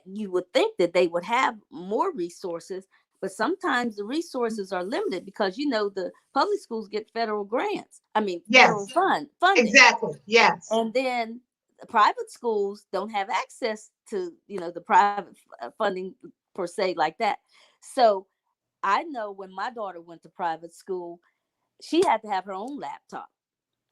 you would think that they would have more resources, but sometimes the resources are limited because the public schools get federal grants. I mean, federal Yes, funding, exactly. Yes. and then the private schools don't have access to the private funding per se like that. So I know when my daughter went to private school, she had to have her own laptop.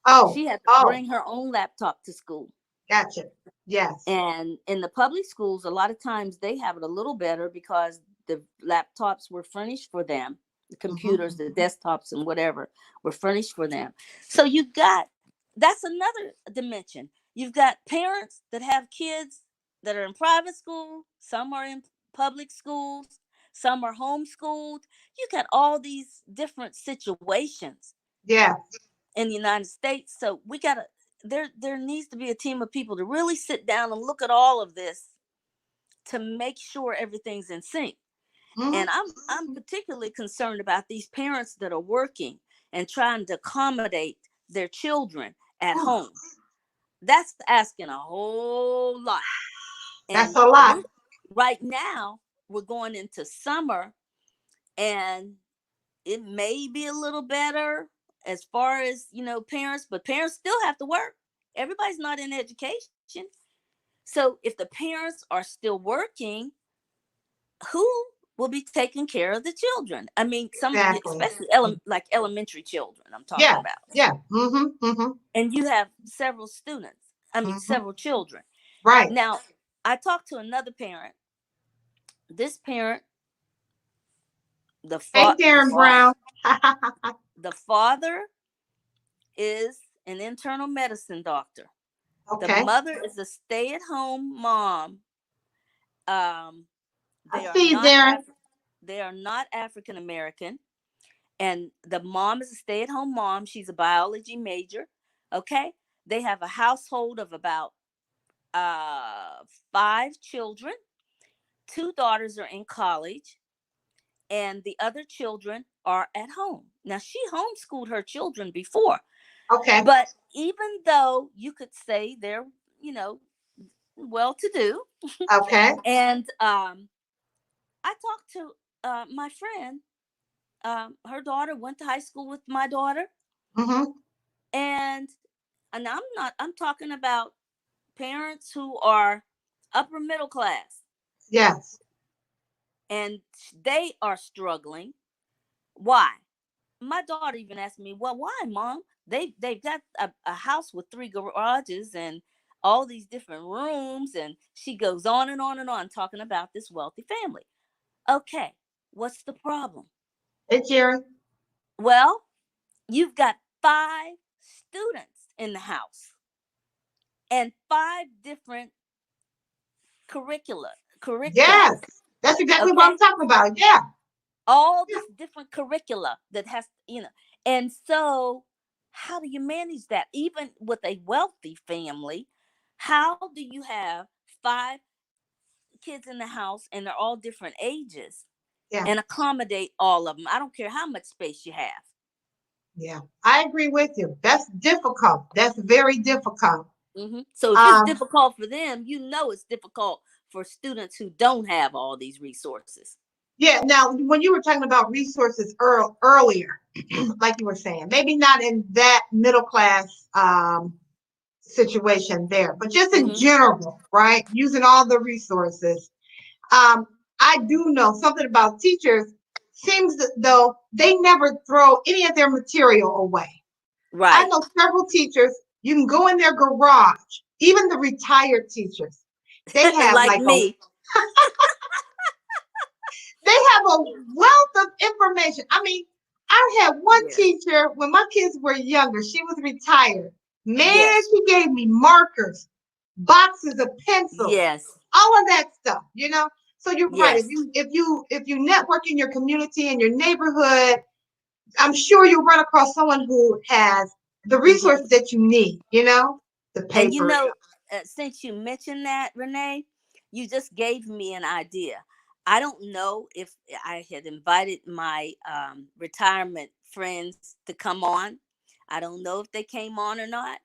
Oh, She had to oh, bring her own laptop to school. gotcha. Yes. And in the public schools, a lot of times they have it a little better because the laptops were furnished for them. The Hmm. computers, the desktops, and whatever were furnished for them. So that's another dimension. You've got parents that have kids that are in private school, some are in public schools, some are homeschooled. You got all these different situations Yeah. in the United States. So we gotta there needs to be a team of people to really sit down and look at all of this to make sure everything's in sync. Hmm. And I'm particularly concerned about these parents that are working and trying to accommodate their children at home. That's asking a whole lot. That's And a lot. right now we're going into summer, and it may be a little better as far as parents, but parents still have to work. Everybody's not in education. So if the parents are still working, who will be taking care of the children? I mean, Exactly. especially like elementary children I'm talking Yeah. about. Yeah. Hmm. Hmm. And you have several students, I mean Hmm. several children. Right. Now, I talked to another parent. This parent, the Hey, fa- the Darren fa- Brown. the father is an internal medicine doctor. The Okay. mother is a stay-at-home mom. Um, I they are see you, not Darren. they are not African American, and the mom is a stay-at-home mom. She's a biology major. Okay, they have a household of about 5 children. 2 daughters are in college, and the other children are at home. Now, she homeschooled her children before, Okay. but even though you could say they're, you know, well to do, Okay. and I talked to my friend. Her daughter went to high school with my daughter, Hmm. And I'm talking about parents who are upper middle class, Yes. and they are struggling. Why? My daughter even asked me, well, why, Mom? They've got a house with 3 garages and all these different rooms, and she goes on and on and on talking about this wealthy family. Okay, what's the problem? Hey, Jerry. Well, you've got 5 students in the house and 5 different curricula Yes. curriculums. That's exactly what Okay, I'm talking about. Yeah. all Yeah. this different curricula that has, and so how do you manage that even with a wealthy family? How do you have 5 kids in the house and they're all different ages Yeah. and accommodate all of them? I don't care how much space you have. Yeah. I agree with you. That's difficult. That's very difficult. So if it's Um, difficult for them, it's difficult for students who don't have all these resources. yeah. Now, when you were talking about resources earlier, like you were saying, maybe not in that middle class situation there, but just in Hmm. general, right? Using all the resources. Um, I do know something about teachers. Seems that though they never throw any of their material away. I Right. know several teachers, you can go in their garage, even the retired teachers. They have Like like a me. they have a wealth of information. I mean, I had one Yes. teacher when my kids were younger, she was retired. Man, Yes. she gave me markers, boxes of pencils, Yes. all of that stuff. So you're right. If Yes. you network in your community and your neighborhood, I'm sure you'll run across someone who has the Hmm. resources that you need, the And paper. since you mentioned that, Renee, you just gave me an idea. I don't know if I had invited my retirement friends to come on. I don't know if they came on or not,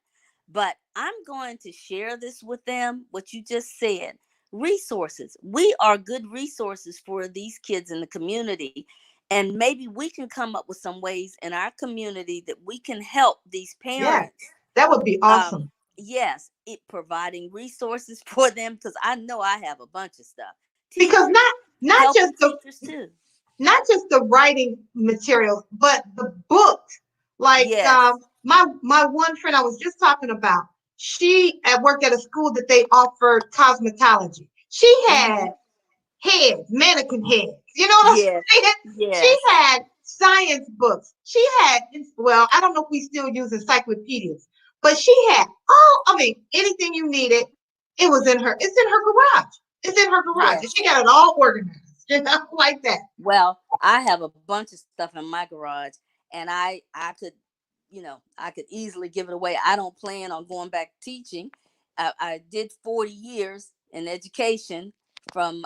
but I'm going to share this with them, what you just said. Resources. We are good resources for these kids in the community. And maybe we can come up with some ways in our community that we can help these Yeah, parents. that would be um awesome. yes, it providing resources for them, because I know I have a bunch of stuff. Because Teachers, not helping just the teachers too. writing materials, but the books. Like Yes. my one friend I was just talking about, she had worked at a school that they offered cosmetology. She Hmm. had heads, mannequin heads. You know what I'm Yes. saying? She Yes. had science books. She had, well, I don't know if we still use encyclopedias, but she had anything you needed, it was in her. It's in her garage. It's in her garage. And Yes. she got it all organized, like that. Well, I have a bunch of stuff in my garage, and I could, I could easily give it away. I don't plan on going back teaching. I did 40 years in education, from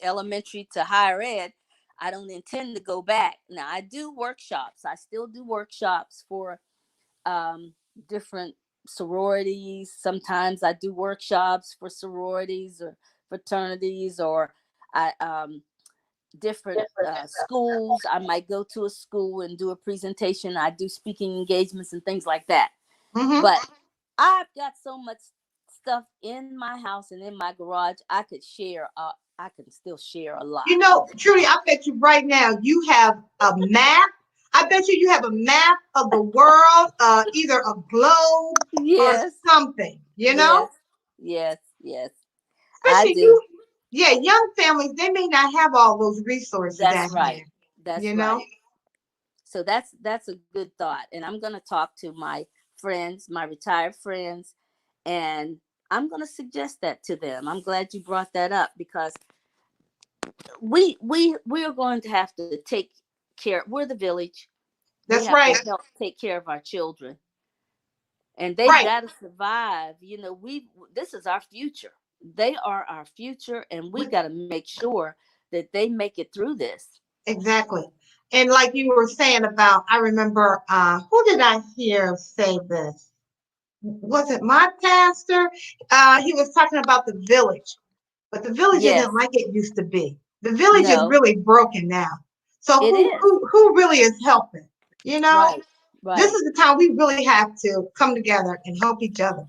elementary to higher ed. I don't intend to go back. Now I do workshops. I still do workshops for um, different sororities. Sometimes I do workshops for sororities or fraternities, or I different schools. I might go to a school and do a presentation. I do speaking engagements and things like that. Hmm. But I've got so much stuff in my house and in my garage. I could share. I can still share a lot. Trudy, I bet you right now you have a map. I bet you have a map of the world, either a globe or Yes. something, you know? Yes. Yes. Yes. I Especially do. yeah, young families, they may not have all those resources That's at right. hand, That's you know? right. So that's a good thought, and I'm going to talk to my friends, my retired friends, and I'm going to suggest that to them. I'm glad you brought that up, because we are going to have to take care. We're the village. We That's have to right. help take care of our children, and they've Right. got to survive. We this is our future. They are our future, and we We- got to make sure that they make it through this. Exactly. And like you were saying about, I remember, who did I hear say this? Was it my pastor? He was talking about the village, but the village isn't Yes. like it used to be. The village is No, really broken now. So it is. who really is helping? You know? Right. This Right. is the time we really have to come together and help each other,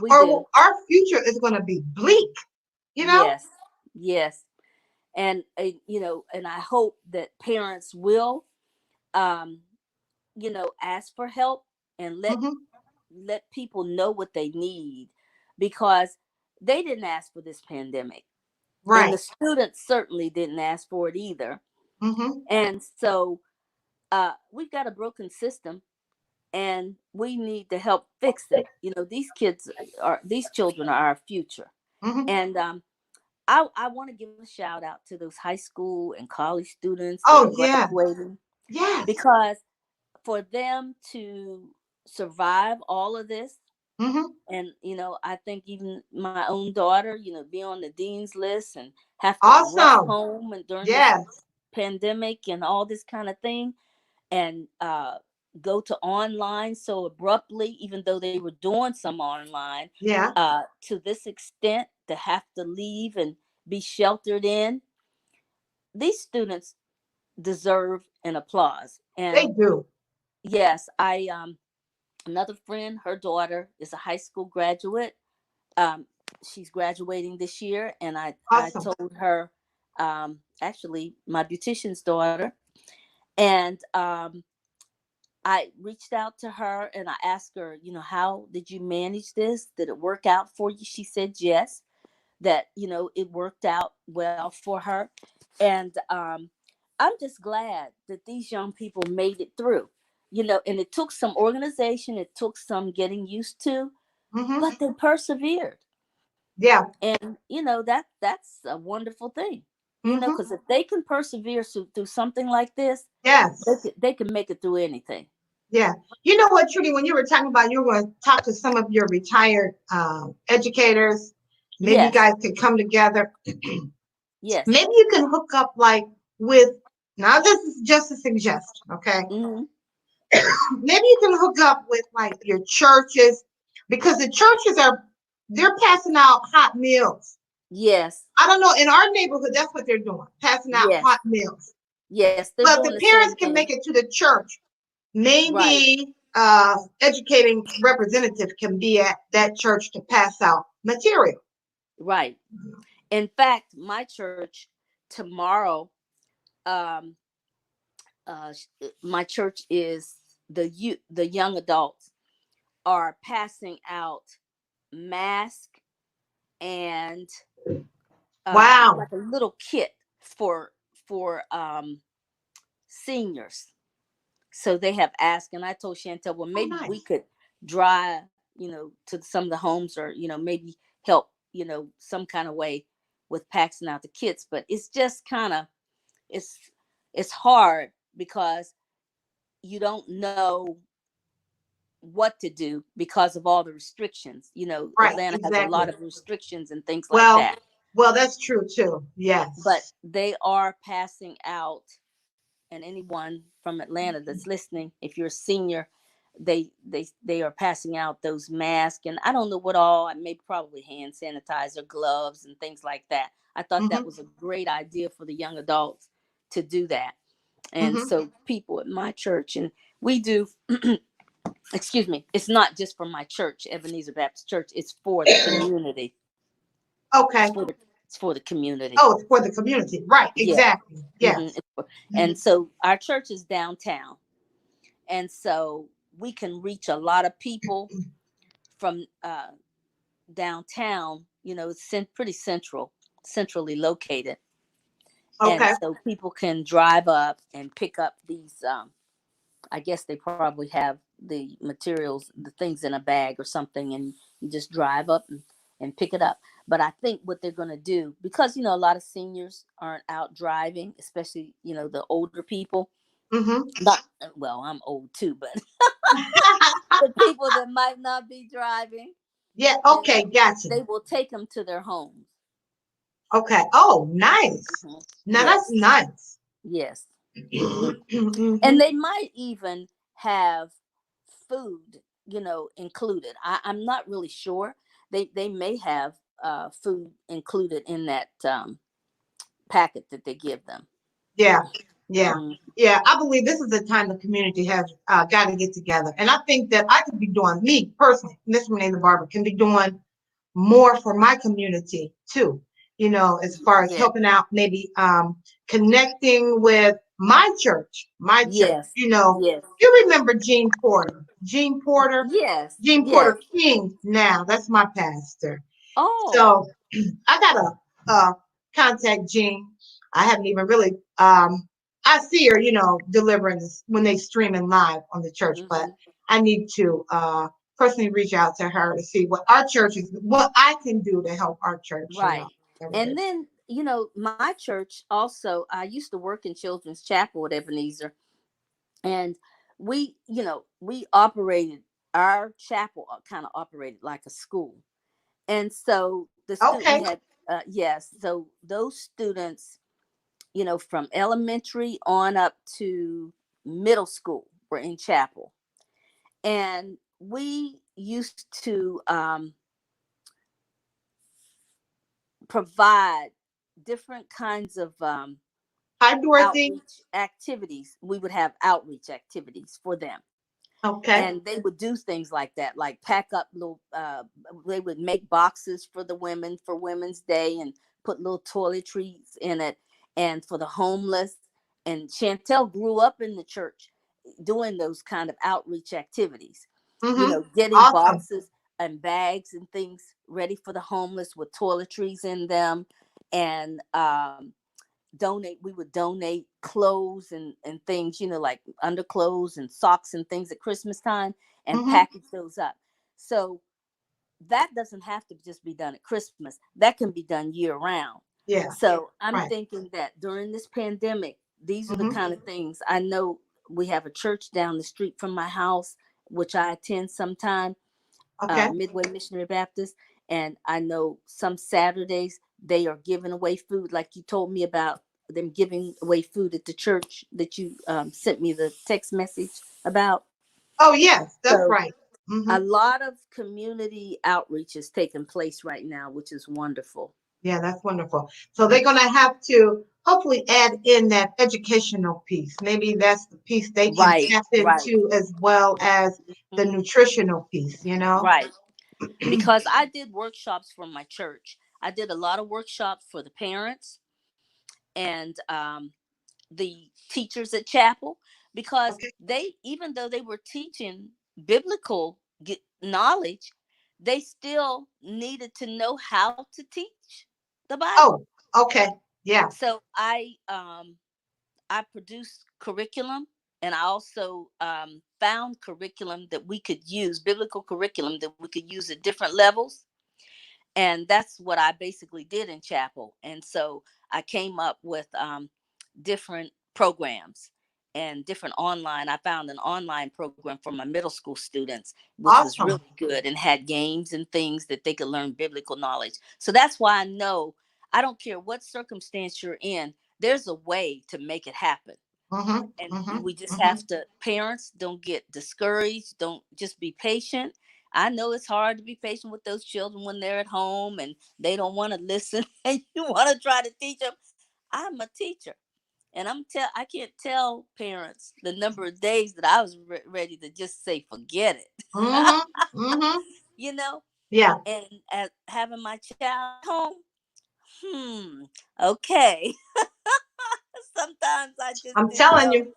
We or do. our future is going to be bleak, you know? Yes. Yes. And you know, and I hope that parents will um you know, ask for help and Hmm. let people know what they need, because they didn't ask for this pandemic, and the Right. students certainly didn't ask for it either. Hmm. And so we've got a broken system, and we need to help fix it. You know, these children are our future. Hmm. And I want to give a shout out to those high school and college students that are Oh, yeah. graduating, Yes. because for them to survive all of this, Hmm. and you know, I think even my own daughter, you know, be on the dean's list and have to rush Awesome. home and during this Yes. pandemic and all this kind of thing, and go to online so abruptly, even though they were doing some online, Yeah, to this extent, to have to leave and be sheltered in. These students deserve an applause. they And do. yes, I another friend, her daughter is a high school graduate. Um, she's graduating this year, and I Awesome. told her, actually, my beautician's daughter, and I reached out to her and I asked her, you know, how did you manage this? Did it work out for you? She said yes, that, you know, it worked out well for her. And I'm just glad that these young people made it through, you know, and it took some organization, it took some getting used to, Hmm. but they persevered. Yeah. And, you know, that's a wonderful thing, you know, Hmm. because if they can persevere through something like this, Yes. they can make it through anything. Yeah. You know what, Trudy, when you were talking about you were going to talk to some of your retired educators, maybe you Yes. guys could come together. Yes. Maybe you can hook up like with, now this is just a suggestion, okay? Hmm. Maybe you can hook up with like your churches, because the churches they're passing out hot meals. Yes. I don't know, in our neighborhood, that's what they're doing, passing out Yes. hot meals. Yes. They're But doing the the parents same can thing. make it to the church. Right. Maybe educating representative can be at that church to pass out material. Right. In fact, my church tomorrow, um, my church is the young adults are passing out masks and Wow. like a little kit for seniors. So they have asked, and I told Chantel, well, Oh, maybe we nice. could drive, you know, to some of the homes, or you know, maybe help, you know, some kind of way with passing out the kits. But it's just kind of, it's it's hard because you don't know what to do because of all the restrictions. You know, Right. Atlanta has a lot Exactly. of restrictions and things like Well, that. well, that's true too. But Yes. they are passing out, and anyone from Atlanta that's listening, if you're a senior, they are passing out those masks, and I don't know what all, maybe probably hand sanitizer, gloves, and things like that. I thought that Hmm. was a great idea for the young adults to do that. And Hmm. so people at my church, and we do, excuse me, it's not just for my church, Ebenezer Baptist Church, it's for the community. Okay. It's for the community. Oh, it's for the community. Right. Yeah. Exactly. Yes. And so our church is downtown, and so we can reach a lot of people from downtown. You know, it's pretty centrally located, and Okay. so people can drive up and pick up these. I guess they probably have the materials, the things in a bag or something, and you just drive up and pick it up. But I think what they're going to do, because you know a lot of seniors aren't out driving, especially you know the older people. Hmm. Not well, I'm old too, but the people that might not be driving, Yeah. they Okay. Gotcha. they will take them to their homes. Okay. Oh, nice. Mhm. Now that's Yes, nice. yes. Hmm. Hmm. And they might even have food, you know, included. I'm not really sure. They may have food included in that packet that they give them. Yeah. Yeah. Mm, Yeah. I believe this is the time the community has got to get together. And I think that I could be doing, me personally, Miss Renee the Barber, can be doing more for my community too, as far as yeah. helping out, maybe connecting with my church. Yes. Yes. You remember Gene Porter, Yes. Gene Yes. Porter King. Now that's my pastor. Oh. So I gotta contact Jean. I haven't even really I see her, delivering this when they streaming live on the church, but Hmm. I need to personally reach out to her to see what I can do to help our church, Right. And everything. then, my church also, I used to work in Children's Chapel at Ebenezer, and we operated, our chapel kind of operated like a school. And so we Okay. had, yes, so those students, from elementary on up to middle school were in chapel. And we used to provide different kinds of Hi, Dorothy. outreach activities. We would have outreach activities for them. Okay. And they would do things like that, like pack up little, they would make boxes for the women for Women's Day and put little toiletries in it, and for the homeless. And Chantel grew up in the church doing those kind of outreach activities, Mm-hmm. getting Awesome. boxes and bags and things ready for the homeless with toiletries in them. And we would donate clothes and things, like underclothes and socks and things at Christmas time, and Mm-hmm. package those up. So that doesn't have to just be done at Christmas. That can be done year round. Yeah. So I'm Right. thinking that during this pandemic, these are the Mm-hmm. kind of things. I know we have a church down the street from my house, which I attend sometime, Okay. Midway Missionary Baptist. And I know some Saturdays they are giving away food, like you told me about them giving away food at the church that you sent me the text message about. Oh yes, that's So right. Mm-hmm. a lot of community outreach is taking place right now, which is wonderful. Yeah, that's wonderful. So they're going to have to hopefully add in that educational piece. Maybe that's the piece they can Right, tap right, into as well as the mhm, nutritional piece. right. Because I did workshops for my church. I did a lot of workshops for the parents and the teachers at chapel, because Okay. they, even though they were teaching biblical knowledge, they still needed to know how to teach the Bible. Oh, okay. Yeah. So I produced curriculum, and I also found curriculum that we could use, biblical curriculum that we could use at different levels. And that's what I basically did in chapel. And so I came up with different programs and different online. I found an online program for my middle school students, which was Awesome. really good and had games and things that they could learn biblical knowledge. So that's why I know, I don't care what circumstance you're in, there's a way to make it happen. Mm-hmm. And Mm-hmm. we just Mm-hmm. have to, parents, don't get discouraged, don't, just be patient. I know it's hard to be patient with those children when they're at home and they don't want to listen and you want to try to teach them. I'm a teacher, and I can't tell parents the number of days that I was ready to just say forget it. Mm-hmm. Mm-hmm. you know Yeah. and at having my child home, okay. Sometimes I just I'm didn't telling know. you.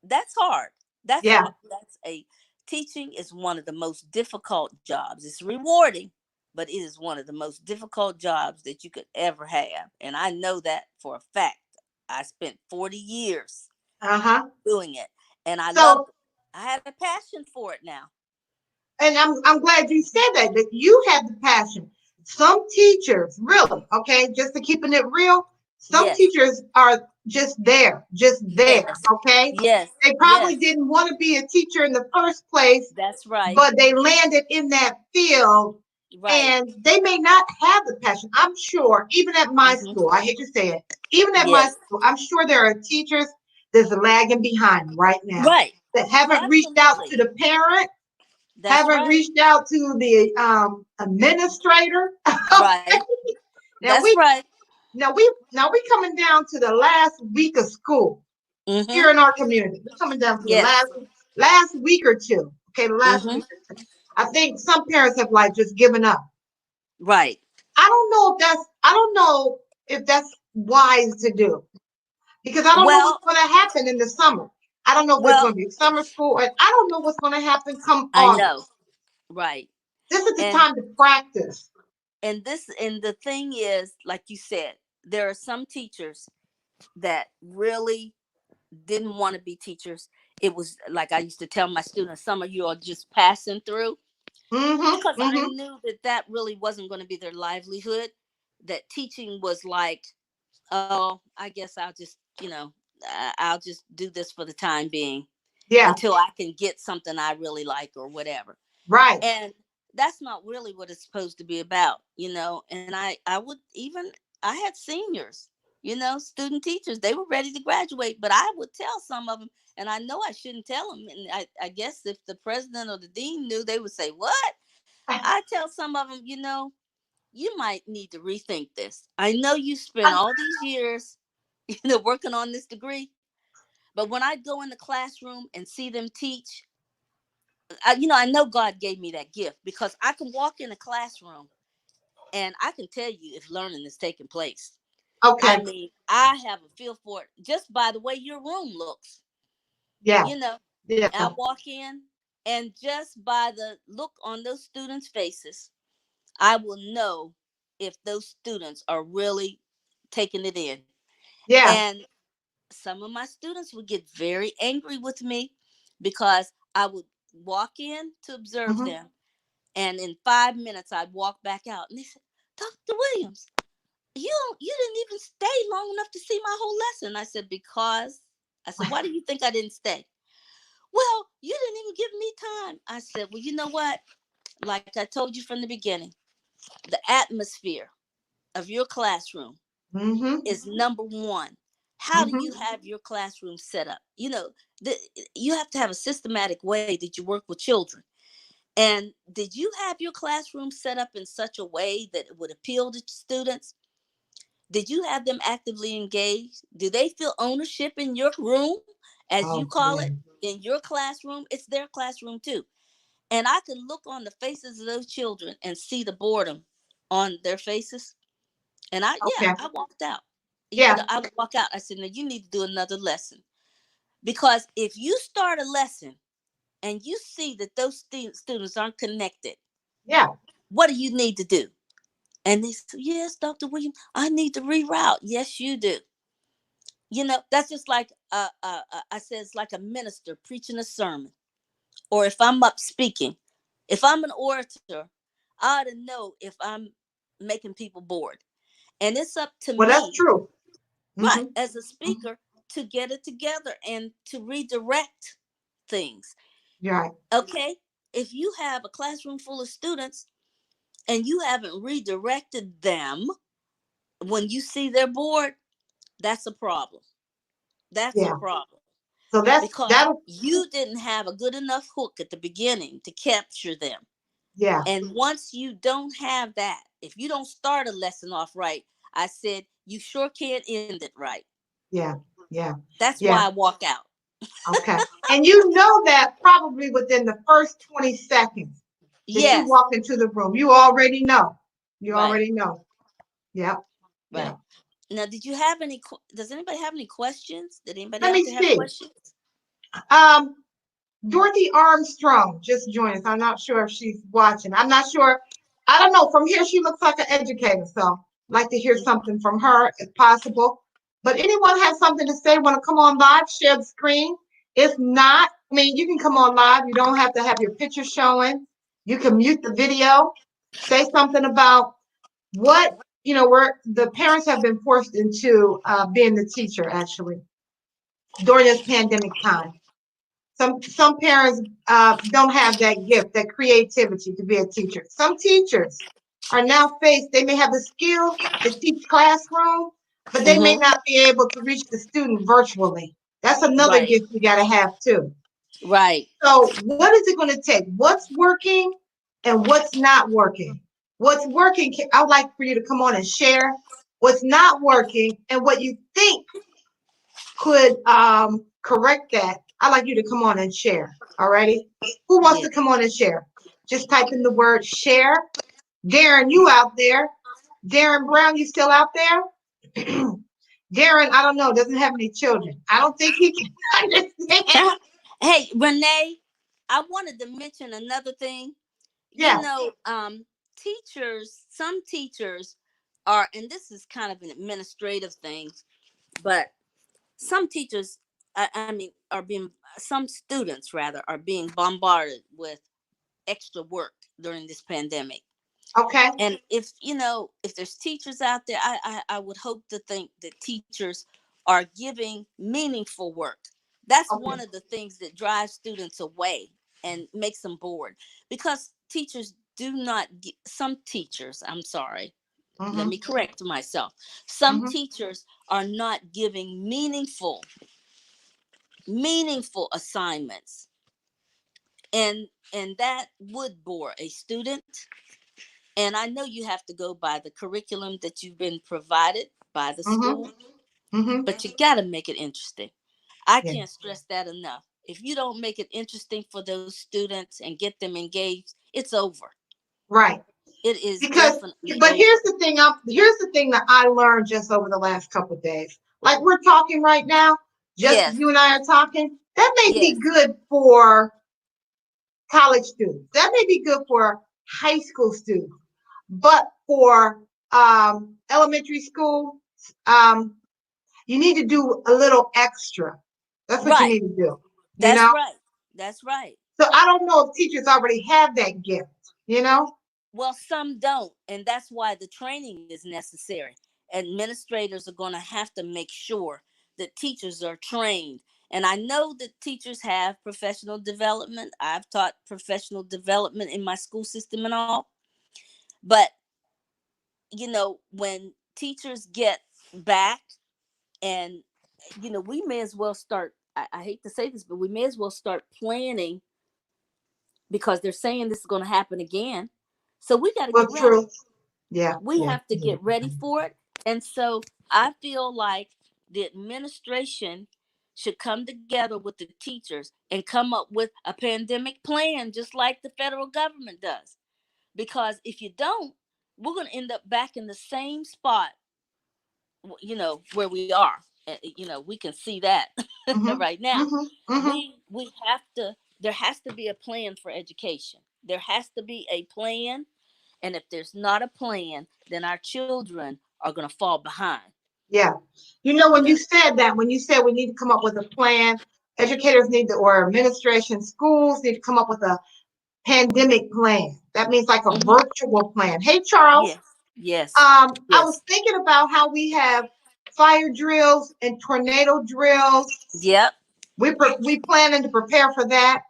That's hard. That's Yeah. hard. That's a Teaching is one of the most difficult jobs. It's rewarding, but it is one of the most difficult jobs that you could ever have. And I know that for a fact. I spent 40 years Uh-huh. doing it, and I loved So, it. I had a passion for it now. and I'm glad you said that you have the passion. Some teachers, really, okay, just to keeping it real, some Yes. teachers are just there, Yes. okay? Yes. They probably Yes. didn't want to be a teacher in the first place, That's right. but they landed in that field Right. and they may not have the passion. I'm sure, even at my Hmm. school, I hate to say it, even at my Yes. school, I'm sure there are teachers that's lagging behind right now Right. that haven't reached out Absolutely. to the parent, That's haven't right. reached out to the administrator. Okay. Right. Now That's we right. now we coming down to the last week of school. Mm-hmm. here in our community. We're coming down to the Yes. last week or two. Okay, the last Mm-hmm. week or two. I think some parents have like just given up. Right. I don't know if that's wise to do because I don't know what's Well, going to happen in the summer. I don't know if there's well, going to be summer school, and I don't know what's going to happen come I know. August. Right. This is the And time to practice. and the thing is, like you said, there are some teachers that really didn't want to be teachers. It was like I used to tell my students, some of you are just passing through, because Mm-hmm. I Mm-hmm. knew that that really wasn't going to be their livelihood. That teaching was like, oh, I guess I'll just, I'll just do this for the time being Yeah. until I can get something I really like or whatever. Right. And that's not really what it's supposed to be about, and I would even, I had seniors, student teachers, they were ready to graduate, but I would tell some of them, and I know I shouldn't tell them, and I guess if the president or the dean knew, they would say, what? I tell some of them, you might need to rethink this. I know you spent all these years working on this degree, but when I go in the classroom and see them teach, I know God gave me that gift, because I can walk in a classroom and I can tell you if learning is taking place. I Okay. mean, I have a feel for it just by the way your room looks. Yeah. You know, Yeah. I walk in, and just by the look on those students' faces, I will know if those students are really taking it in. Yeah. And some of my students would get very angry with me because I would walk in to observe Mm-hmm. them, and in 5 minutes I'd walk back out, and they said, Dr. Williams, you didn't even stay long enough to see my whole lesson. I said, why do you think I didn't stay? Well, you didn't even give me time. I said, well, you know what? Like I told you from the beginning, the atmosphere of your classroom Mm-hmm. is number one. How do Mm-hmm. you have your classroom set up? The, you have to have a systematic way that you work with children. And did you have your classroom set up in such a way that it would appeal to students? Did you have them actively engaged? Do they feel ownership in your room, as you Oh, call yeah. it, in your classroom? It's their classroom too. And I can look on the faces of those children and see the boredom on their faces. And Okay. I walked out. Yeah. I would walk out. I said, now you need to do another lesson. Because if you start a lesson and you see that those students aren't connected, Yeah. what do you need to do? And they said, yes, Dr. Williams, I need to reroute. Yes, you do. That's just like, I said, it's like a minister preaching a sermon. Or if I'm up speaking, if I'm an orator, I ought to know if I'm making people bored. And it's up to Well, that's me, true. right, Mm-hmm. as a speaker, to get it together and to redirect things. You're right. Okay? If you have a classroom full of students and you haven't redirected them when you see they're bored, that's a problem. That's a Yeah. problem. So Because that'll you didn't have a good enough hook at the beginning to capture them. yeah. And once you don't have that, if you don't start a lesson off right, I said, you sure can't end it right. Yeah. Yeah. That's why Yeah. I walk out. Okay. And you know that probably within the first 20 seconds that you Yes, walk into the room, you already know. You right, already know. Yep. right. Yeah. Now, did you have any, does anybody have any questions? Did anybody Let out me there have see. questions? Um, Dorothy Armstrong just joined us. I'm not sure if she's watching. I'm not sure. I don't know. From here, she looks like an educator. So I'd like to hear something from her if possible. But anyone has something to say, want to come on live, share the screen. If not, I mean, you can come on live. You don't have to have your picture showing. You can mute the video. Say something about what, where the parents have been forced into being the teacher, actually, during this pandemic time. Some parents don't have that gift, that creativity to be a teacher. Some teachers are now faced, they may have the skill to teach classroom, but they may Mm-hmm. not be able to reach the student virtually. That's another Right, gift you got to have too. right. So what is it going to take? What's working and what's not working? What's working, I would like for you to come on and share what's not working and what you think could correct that, I'd like you to come on and share. Alrighty? Who wants Yeah. to come on and share? Just type in the word share. Darren, you out there? Darren Brown, you still out there? Darren, I don't know, doesn't have any children. I don't think he can understand. Hey, Renee, I wanted to mention another thing. You Yeah, know, teachers, some teachers are, and this is kind of an administrative thing, but some teachers, I mean, are being, some students rather, are being bombarded with extra work during this pandemic. okay, And if, you know, if there's teachers out there, I would hope to think that teachers are giving meaningful work. That's okay. one of the things that drives students away and makes them bored, because teachers do not some teachers, I'm sorry, let me Mm-hmm, correct myself, some mm-hmm. teachers are not giving meaningful assignments, and that would bore a student. And I know you have to go by the curriculum that you've been provided by the Mm-hmm. school, Mm-hmm. but you got to make it interesting. I Yeah. can't stress that enough. If you don't make it interesting for those students and get them engaged, it's over. Right. It is Because, definitely but over. here's the thing that I learned just over the last couple of days. Like we're talking right now, just Yes, you and I are talking. That may be yes, good for college students. That may be good for high school students. But for elementary school, um, you need to do a little extra. That's what you right. need to do. You That's know. right. That's right. So I don't know if teachers already have that gift. You know. Well, some don't, and that's why the training is necessary. Administrators are going to have to make sure that teachers are trained. And I know that teachers have professional development. I've taught professional development in my school system and all. But, you know, when teachers get back, and, you know, we may as well start, I hate to say this, but we may as well start planning, because they're saying this is going to happen again. So we got to Well, get ready. true. Yeah. We Yeah. have to get ready for it. And so I feel like the administration should come together with the teachers and come up with a pandemic plan, just like the federal government does. Because if you don't, we're going to end up back in the same spot, you know, where we are. You know, we can see that Mhm. right now. Mhm. Mhm. We have to, there has to be a plan for education. There has to be a plan, and if there's not a plan, then our children are going to fall behind. Yeah. You know, You when you know, said that, when you said we need to come up with a plan, educators need to, or administration, schools need to come up with a pandemic plan. That means like a hmm, virtual plan. Hey, Charles. yes, yes, I was yes, thinking about how we have fire drills and tornado drills. yep, We planning to prepare for that.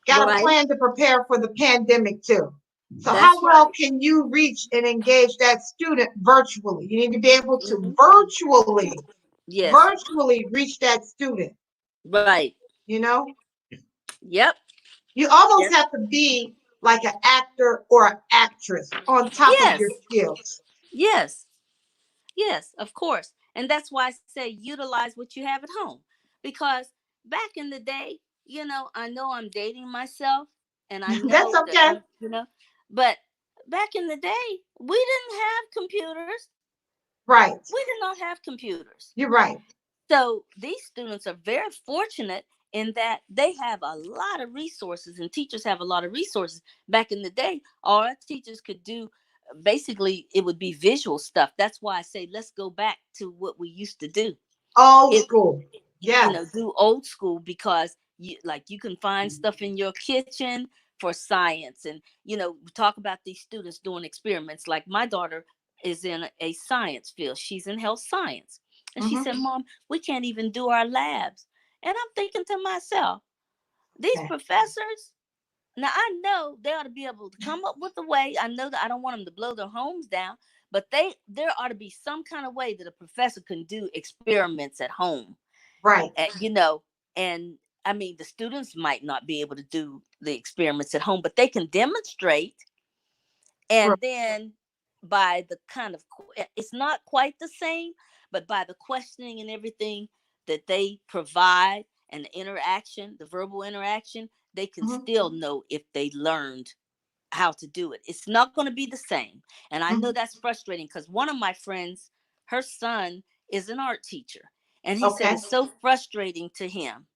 Got a right. plan to prepare for the pandemic too. So how That's well right. can you reach and engage that student virtually? You need to be able to Hmm. Yes, virtually reach that student, right. you know? Yep. You almost Yes. have to be like an actor or an actress on top of Yes. your skills. Yes. Yes, of course. And that's why I say utilize what you have at home. Because back in the day, you know I'm dating myself, and I That's know that okay. you know, but back in the day, we didn't have computers. Right. We did not have computers. You're right. So these students are very fortunate in that they have a lot of resources, and teachers have a lot of resources. Back in the day, all our teachers could do, basically it would be visual stuff. That's why I say let's go back to what we used to do. Old It, school. Yes. do old school, because you can find stuff in your kitchen for science. And we talk about these students doing experiments. Like my daughter is in a science field, she's in health science, and she Hmm. said, Mom, we can't even do our labs. And I'm thinking to myself, these Okay. professors, now I know they ought to be able to come up with a way. I know that I don't want them to blow their homes down, but there ought to be some kind of way that a professor can do experiments at home. Right. And I mean, the students might not be able to do the experiments at home, but they can demonstrate. Right. And then by the kind of, it's not quite the same, but by the questioning and everything, that they provide and the interaction, the verbal interaction, they can Mhm. still know if they learned how to do it. It's not going to be the same. And I know Mhm. that's frustrating because one of my friends, her son is an art teacher. And he said Okay. it's so frustrating to him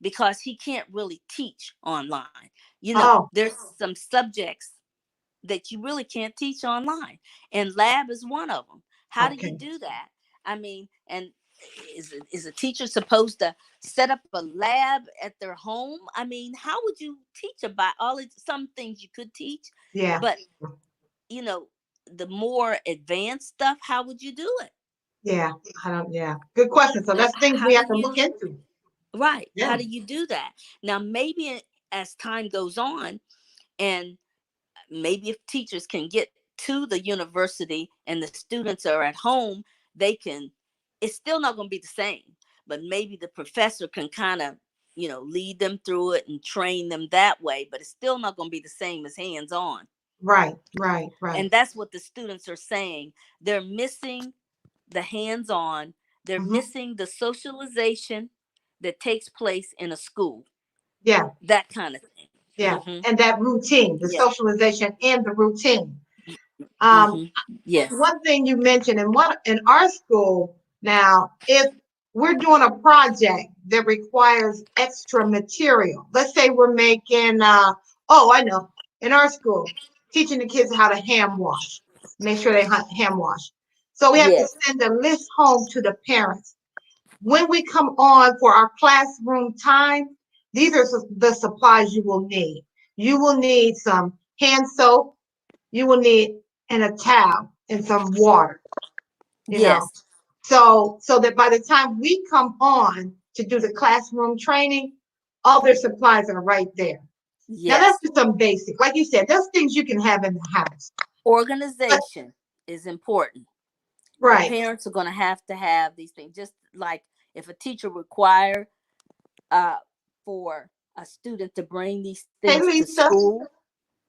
because he can't really teach online. You know, Oh, there's some subjects that you really can't teach online, and lab is one of them. How do you okay. do that? I mean, and is a teacher supposed to set up a lab at their home? I mean, how would you teach about all of some things you could teach, Yeah. but you know, the more advanced stuff, how would you do it? Yeah. I don't, yeah. Good question. So that's things How we do have to you look into. right? Yeah. How do you do that? Now, maybe as time goes on, and maybe if teachers can get to the university and the students are at home, they can, it's still not going to be the same, but maybe the professor can kind of, lead them through it and train them that way, but it's still not going to be the same as hands on. Right. Right. Right. And that's what the students are saying. They're missing the hands on, they're Hmm. missing the socialization that takes place in a school, Yeah. that kind of thing. Yeah. Hmm. And that routine, the Yeah. socialization and the routine. Um, Hmm. Yes. one thing you mentioned in our school now, if we're doing a project that requires extra material, let's say we're making oh, I know, in our school, teaching the kids how to hand wash, make sure they hand wash. So we have to Yes. send a list home to the parents. When we come on for our classroom time, these are the supplies you will need. You will need some hand soap, you will need and a towel and some water, you know. Yes. So that by the time we come on to do the classroom training, all their supplies are right there. Now that's Yes. just some basic, like you said, there's things you can have in the house. But Organization is important. The right. parents are going to have these things. Just like if a teacher require uh, for a student to bring these Hey things to Lisa. school,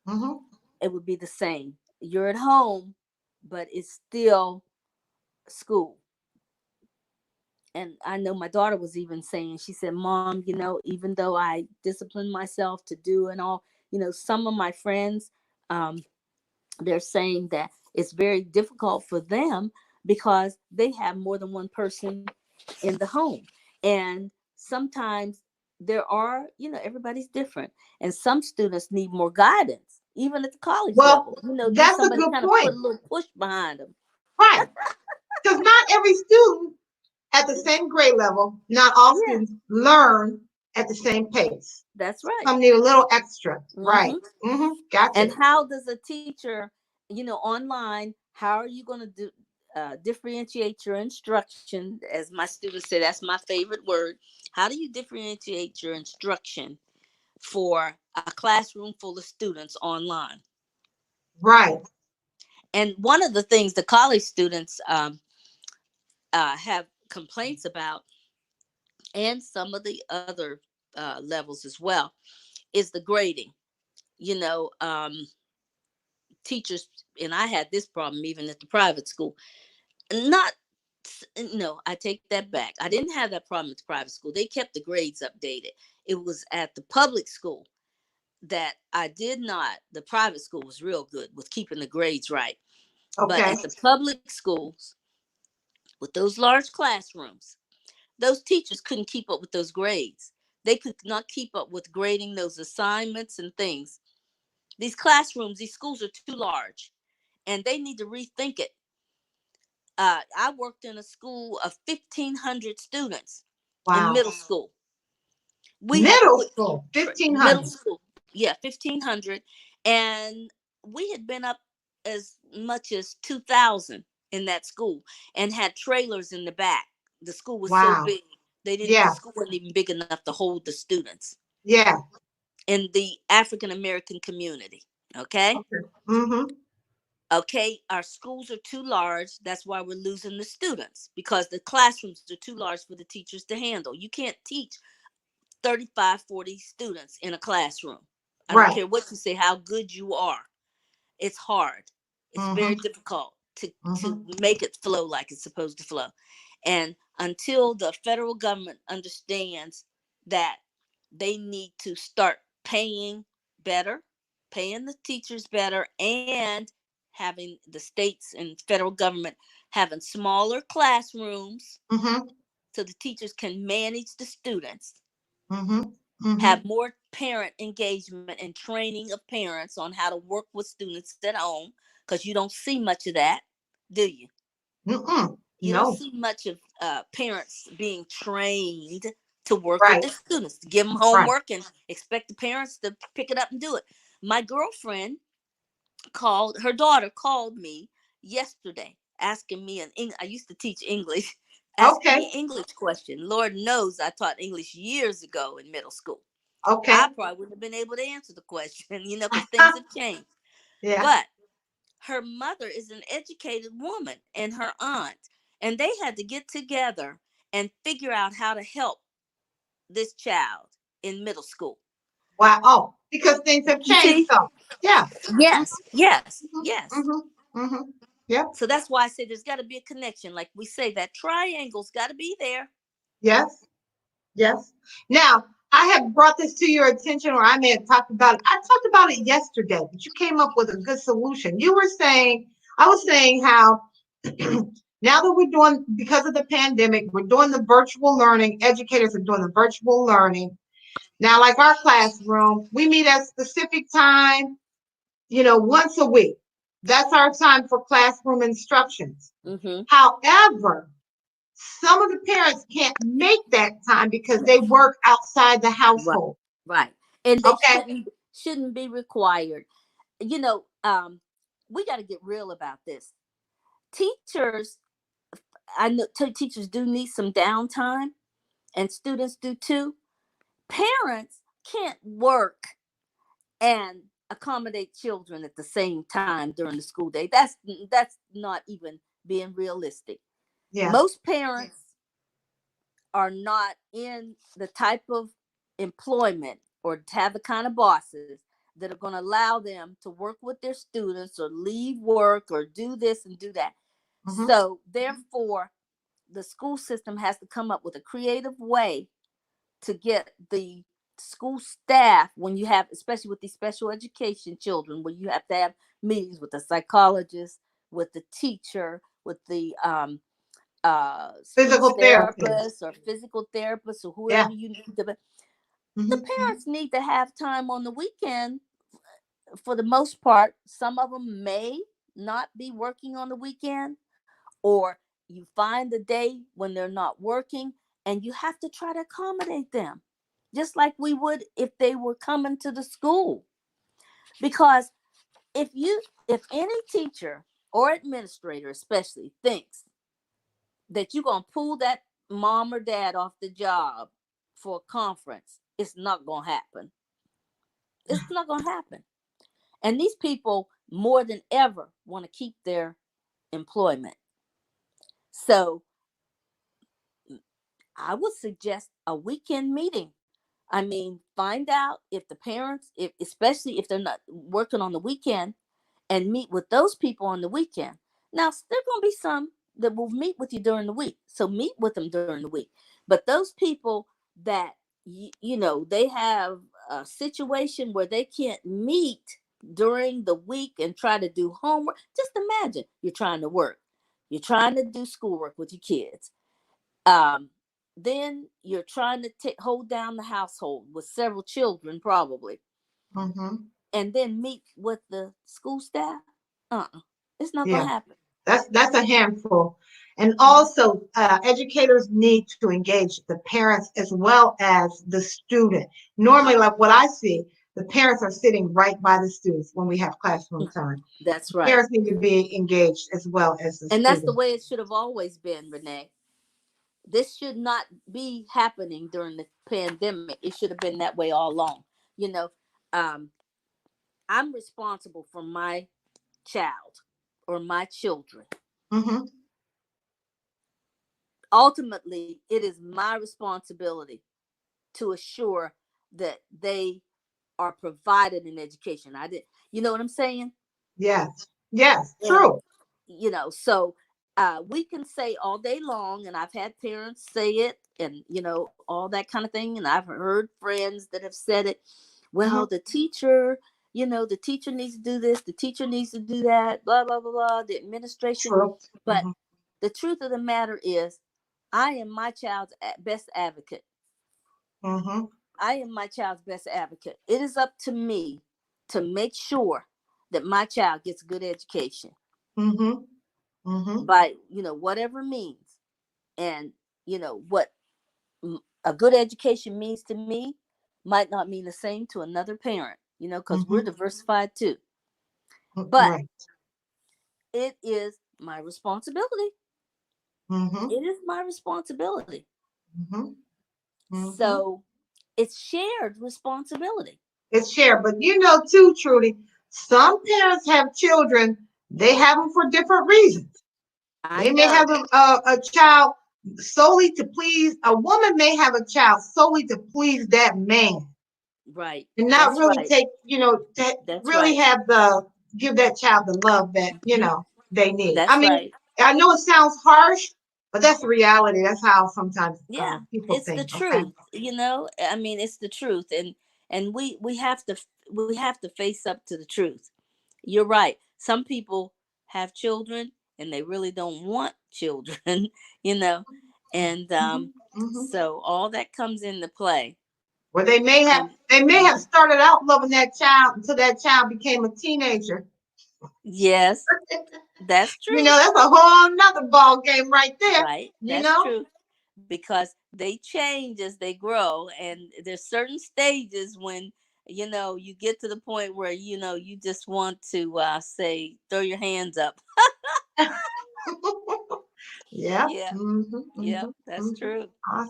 Hmm. it would be the same. You're at home, but it's still school. And I know my daughter was even saying, she said, Mom, even though I discipline myself to do and all, some of my friends, um, they're saying that it's very difficult for them because they have more than one person in the home. And sometimes there are, everybody's different. And some students need more guidance, even at the college Well, level. Need that's a somebody good kind of put point. a little push behind them. Right. Because not every student at the same grade level, not all Yeah, students learn at the same pace. that's right. Some need a little extra. Right. Hmm. Gotcha. And how does a teacher, online, how are you going to differentiate your instruction? As my students say, that's my favorite word. How do you differentiate your instruction for a classroom full of students online? Right. And one of the things the college students have complaints about, and some of the other levels as well, is the grading. You know, teachers, and I had this problem even at the private school. Not, no, I take that back. I didn't have that problem at the private school. They kept the grades updated. It was at the public school that I did not. The private school was real good with keeping the grades right. But Okay. at the public schools, with those large classrooms, those teachers couldn't keep up with those grades. They could not keep up with grading those assignments and things. These classrooms, these schools are too large, and they need to rethink it. I worked in a school of 1,500 students in Wow. middle school. We had to Middle put school, middle 1,500. school, yeah, 1,500, and we had been up as much as 2,000 in that school, and had trailers in the back. The school was so Wow. big, the Yeah. school wasn't even big enough to hold the students Yeah. in the African American community. Okay. Okay. Mm-hmm. Okay, our schools are too large. That's why we're losing the students, because the classrooms are too large for the teachers to handle. You can't teach 35, 40 students in a classroom. I don't Right. care what you say, how good you are. It's hard. It's very Mm-hmm. difficult. to Mhm. make it flow like it's supposed to flow. And until the federal government understands that they need to start paying better, paying the teachers better, and having the states and federal government having smaller classrooms Mhm. so the teachers can manage the students, Mhm. have Mhm. more parent engagement and training of parents on how to work with students at home, because you don't see much of that, do you? Mm-mm. You don't No. see much of parents being trained to work with Right. the students, to give them Right. homework and expect the parents to pick it up and do it. My girlfriend her daughter called me yesterday asking me I used to teach English, asking me Okay. an English question. Lord knows I taught English years ago in middle school. I Okay. probably wouldn't have been able to answer the question, because things have changed. Yeah. But her mother is an educated woman and her aunt, and they had to get together and figure out how to help this child in middle school. Wow. Oh, because things have You changed see? some. Yeah. Yes, yes, Mhm. yes. Mhm. Mhm. Yep. So that's why I say there's got to be a connection. Like we say, that triangle's got to be there. Yes. Yes. Now, I have brought this to your attention, or I may have talked about it. I talked about it yesterday, but you came up with a good solution. You were saying, I was saying how now that we're doing, because of the pandemic, we're doing the virtual learning, educators are doing the virtual learning. Now, like our classroom, we meet at a specific time, once a week. That's our time for classroom instructions. Mm-hmm. However, some of the parents can't make that time because they work outside the Right, household. right. And they Okay. shouldn't be required. You know, um, we got to get real about this. Teachers, I know teachers do need some downtime, and students do too. Parents can't work and accommodate children at the same time during the school day. That's not even being realistic. Yeah. Most parents are not in the type of employment or have the kind of bosses that are going to allow them to work with their students or leave work or do this and do that. Hmm. So therefore, the school system has to come up with a creative way to get the school staff, when you have, especially with these special education children, where you have to have meetings with the psychologist, with the teacher, with the speech Physical therapy. therapist or physical therapist or Yeah. whoever you need to be. The Hmm. parents need to have time on the weekend for the most part. Some of them may not be working on the weekend, or you find the day when they're not working and you have to try to accommodate them just like we would if they were coming to the school. Because if any teacher or administrator especially thinks that you're going to pull that mom or dad off the job for a conference, it's not going to happen. It's not going to happen. And these people more than ever want to keep their employment. So I would suggest a weekend meeting. I mean, find out if the parents, if especially if they're not working on the weekend, and meet with those people on the weekend. Now, there are going to be some that will meet with you during the week. So meet with them during the week. But those people that, they have a situation where they can't meet during the week and try to do homework. Just imagine you're trying to work, you're trying to do schoolwork with your kids. Um, then you're trying to hold down the household with several children, probably, Hmm. and then meet with the school staff. It's not gonna Yeah. happen. That's a handful. And Mhm. also, educators need to engage the parents as well as the student. Normally, like what I see, the parents are sitting right by the students when we have classroom time. That's right. Parents need to be engaged as well as the And that's the students. way it should have always been, Renee. This should not be happening during the pandemic. It should have been that way all along. You know, um, I'm responsible for my child or my children. Hmm. Ultimately, it is my responsibility to assure that they are provided an education. You know what I'm saying? Yes. Yes. And True. So we can say all day long, and I've had parents say it, and all that kind of thing, and I've heard friends that have said it. Well, Mhm. the teacher needs to do this, the teacher needs to do that, blah blah blah blah, the administration. True. But Mhm. the truth of the matter is, I am my child's best advocate. Mhm. I am my child's best advocate. It is up to me to make sure that my child gets a good education Mhm. Mhm. by whatever means. And what a good education means to me might not mean the same to another parent, because we're Mhm. diversified too. But Right. it is my responsibility. Mhm. It is my responsibility. Mhm. Mhm. So it's shared responsibility. It's shared, but too, Trudy, some parents have children. They have them for different reasons. I They may have know. a child solely to please. A woman may have a child solely to please that man, Right. and not That's really right. take, to That's really right. have give that child the love that, Mhm. they need. I That's mean, right. I know it sounds harsh, but that's the reality. That's how sometimes Yeah, people it's think. the Okay. truth. I mean, it's the truth, and we have to face up to the truth. You're right. Some people have children and they really don't want children, you know, and Hmm. Hmm. so all that comes into play. Where they may have And they may have mhm, started out loving that child until that child became a teenager. yes, that's true. That's a whole nother ball game right there. Right, You that's know? true. Because they change as they grow, and there's certain stages when you get to the point where you just want to say throw your hands up. Yeah. Yeah, Hmm. yeah, Hmm. that's Hmm. true.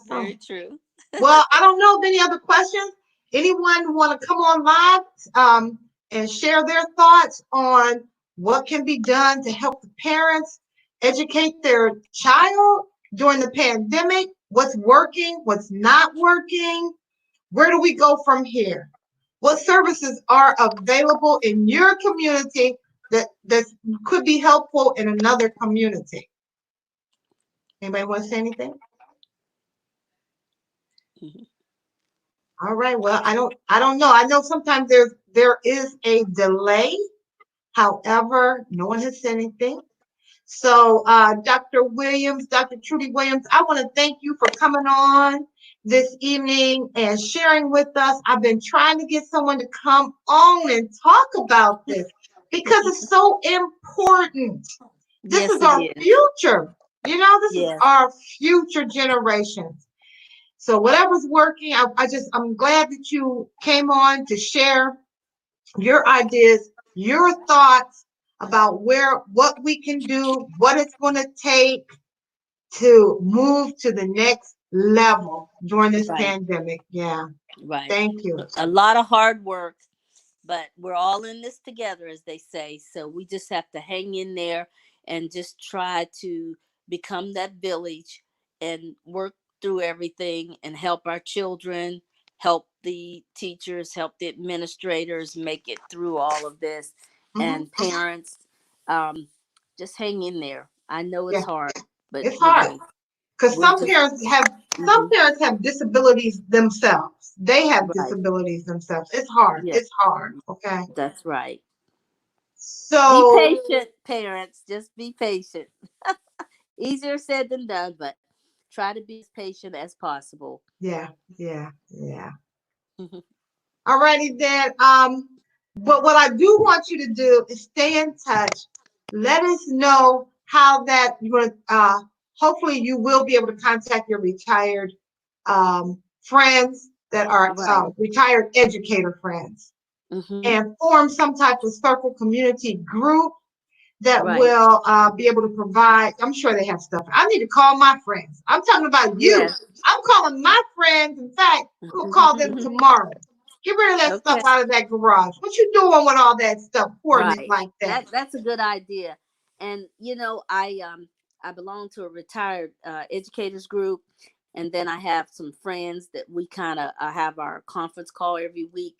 Very Awesome. true. Well, I don't know of any other questions. Anyone want to come on live and share their thoughts on what can be done to help the parents educate their child during the pandemic? What's working? What's not working? Where do we go from here? What services are available in your community that could be helpful in another community? Anybody want to say anything? Mhm. All right. Well, I don't know. I know sometimes there is a delay. However, no one has said anything. So, Dr. Williams, Dr. Trudy Williams, I want to thank you for coming on this evening and sharing with us. I've been trying to get someone to come on and talk about this because it's so important. This Yes, is it our is. future. This is Yes. our future generations. So whatever's working, I'm glad that you came on to share your ideas, your thoughts about what we can do, what it's going to take to move to the next level during this Right. pandemic. Yeah. Right. Thank you. A lot of hard work, but we're all in this together, as they say. So we just have to hang in there and just try to become that village and work through everything and help our children, help the teachers, help the administrators make it through all of this, Hmm. and parents. Um, just hang in there. I know it's Yeah, hard, but it's hard because we're just some mhm, parents have disabilities themselves. They have right. disabilities themselves. It's hard. Yeah, It's hard. Okay. that's right. Be So patient, parents. Just be patient. Easier said than done, but try to be as patient as possible. yeah, yeah, yeah. All righty then. But what I do want you to do is stay in touch. Let us know how that hopefully you will be able to contact your retired friends that are Right. retired educator friends Hmm. and form some type of circle community group that Right. will be able to provide. I'm sure they have stuff. I need to call my friends. I'm talking about you. Yes. I'm calling my friends. In fact, I'm gonna call them tomorrow. Get rid of that stuff Okay. out of that garage. What you doing with all that stuff, pouring it Right. like that? That's a good idea. And I belong to a retired educators group, and then I have some friends that we kind of have our conference call every week,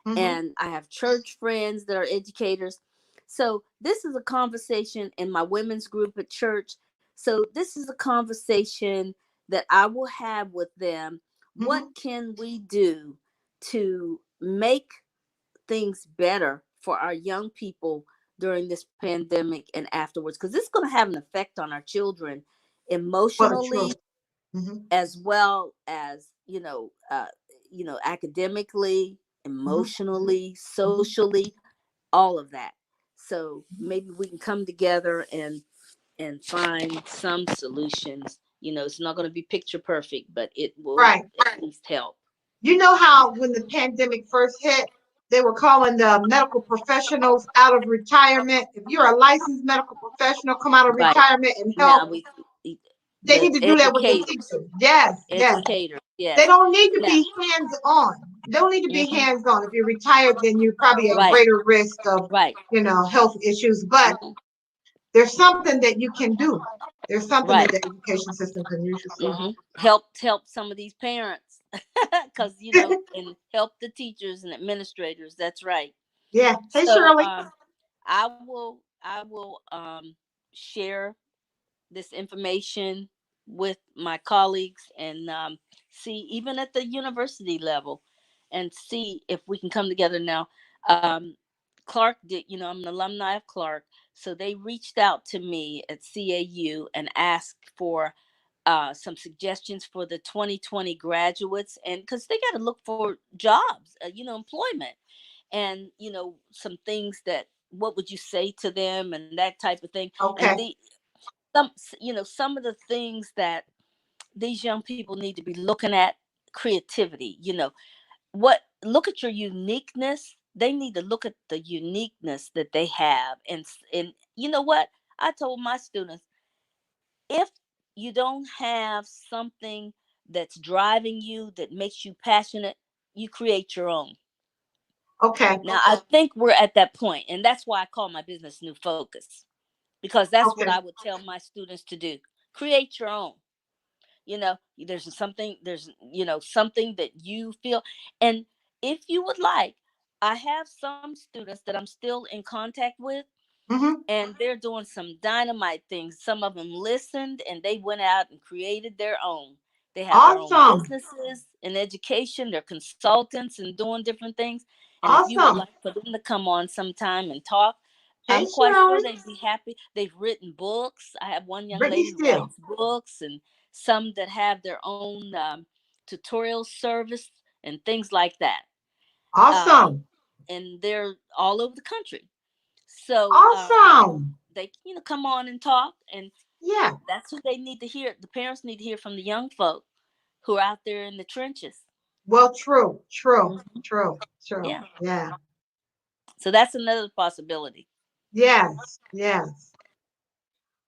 Mm-hmm. and I have church friends that are educators. So this is a conversation in my women's group at church. So this is a conversation that I will have with them. What can we do to make things better for our young people during this pandemic and afterwards? Because it's going to have an effect on our children Well, true. emotionally, as well as academically, emotionally, socially, all of that. So maybe we can come together and find some solutions. It's not going to be picture perfect, but it will Right. at least help. You know how when the pandemic first hit, they were calling the medical professionals out of retirement. If you're a licensed medical professional, come out of Right retirement and now, help. They the need to do that with the educators, teachers. Yes, yes. They yes, don't need to now, be hands-on. They don't need to be hmm hands-on. If you're retired, then you're probably at right, greater risk of, right, health issues. But hmm there's something that you can do. There's something that right. the education system can use. So, Help some of these parents, because and help the teachers and administrators. That's right. yeah. Hey, So Shirley. I will share this information with my colleagues, and see, even at the university level, and see if we can come together now. Clark did, I'm an alumni of Clark, so they reached out to me at CAU and asked for some suggestions for the 2020 graduates, and because they got to look for jobs, employment, and some things that, what would you say to them, and that type of thing. And Okay. some of the things that these young people need to be looking at: creativity. Look at your uniqueness. They need to look at the uniqueness that they have. And you know what I told my students: if you don't have something that's driving you, that makes you passionate, you create your own. Okay. Now, I think we're at that point, and that's why I call my business New Focus, because that's what Okay. I would tell my students to do: create your own. There's something that you feel. And if you would like, I have some students that I'm still in contact with, and they're doing some dynamite things. Some of them listened and they went out and created their own. They have their own Awesome. businesses in education, they're consultants and doing different things. And if you would Awesome. like for them to come on sometime and talk, Hey, I'm quite sure Shirley. they'd be happy. They've written books. I have one young Brittany lady who Steele. writes books, and some that have their own tutorial service and things like that. Uh, Awesome. and they're all over the country. So Awesome. they come on and talk, and Yeah. that's what they need to hear. The parents need to hear from the young folk who are out there in the trenches. Well, true. True. Mhm. True. True. Yeah. Yeah. So that's another possibility. Yes. Yes.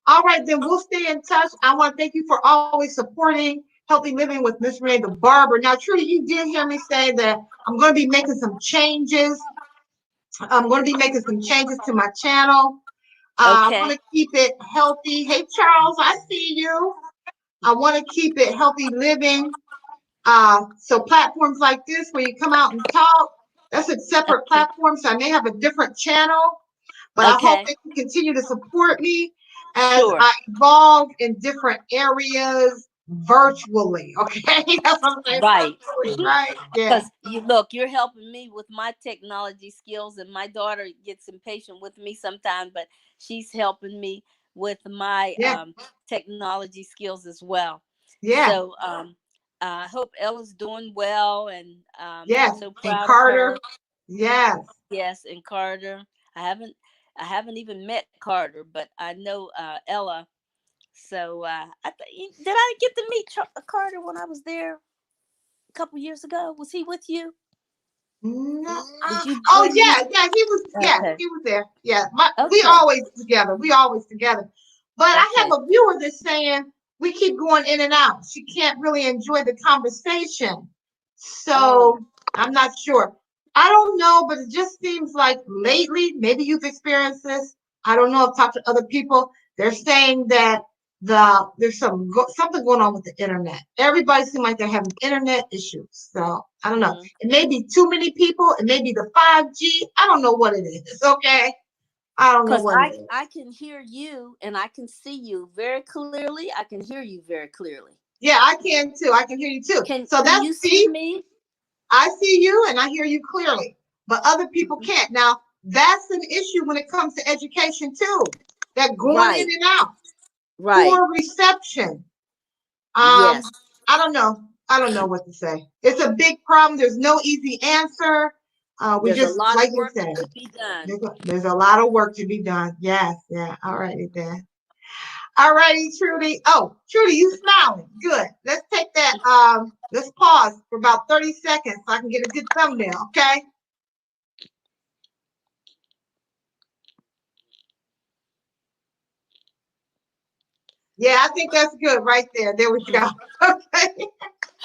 All right, then we'll stay in touch. I want to thank you for always supporting Healthy Living with Miss Renee the Barber. Now, truly, you did hear me say that I'm going to be making some changes. I'm going to be making some changes to my channel. I want Okay. to keep it healthy. Hey, Charles, I see you. I want to keep it healthy living. So platforms like this where you come out and talk, that's a separate Okay. platform. So I may have a different channel, but I hope Okay. that you continue to support me as Sure. I evolve in different areas virtually. Okay, that's what I'm saying, Right. virtually, right? Yeah, Because you're helping me with my technology skills, and my daughter gets impatient with me sometimes, but she's helping me with my yeah, technology skills as well. yeah, So I hope Ella's doing well, and yes. so And proud of Carter, her. yes. Yes, and Carter. I haven't I haven't even met Carter, but I know Ella. So did I get to meet Carter when I was there a couple years ago? Was he with you? No, Did you oh bring me? yeah, Okay. he was there. Yeah, we Okay. always together. We always together. But I have Okay. a viewer that's saying we keep going in and out. She can't really enjoy the conversation. Oh. So I'm not sure. I don't know, but it just seems like lately, maybe you've experienced this. I don't know. I've talked to other people. They're saying that there's something going on with the internet. Everybody seems like they're having internet issues. So I don't know. Mhm. It may be too many people. It may be the 5G. I don't know what it is. Okay. I don't know Because what it is. I can hear you and I can see you very clearly. I can hear you very clearly. Yeah, I can too. I can hear you too. So Can that's you see see, me? I see you and I hear you clearly, but other people can't. Now, that's an issue when it comes to education too. That going in Right, and out, right. poor reception. Yes. I don't know. I don't know what to say. It's a big problem. There's no easy answer. We There's a just, lot like of you work said, to be done. there's a lot of work to be done. Yes, yeah. All righty then. All righty, Trudy. Oh, Trudy, you smiling. Good. Let's take that. Let's pause for about 30 seconds so I can get a good thumbnail, okay? Yeah, I think that's good right there. There we go. Okay.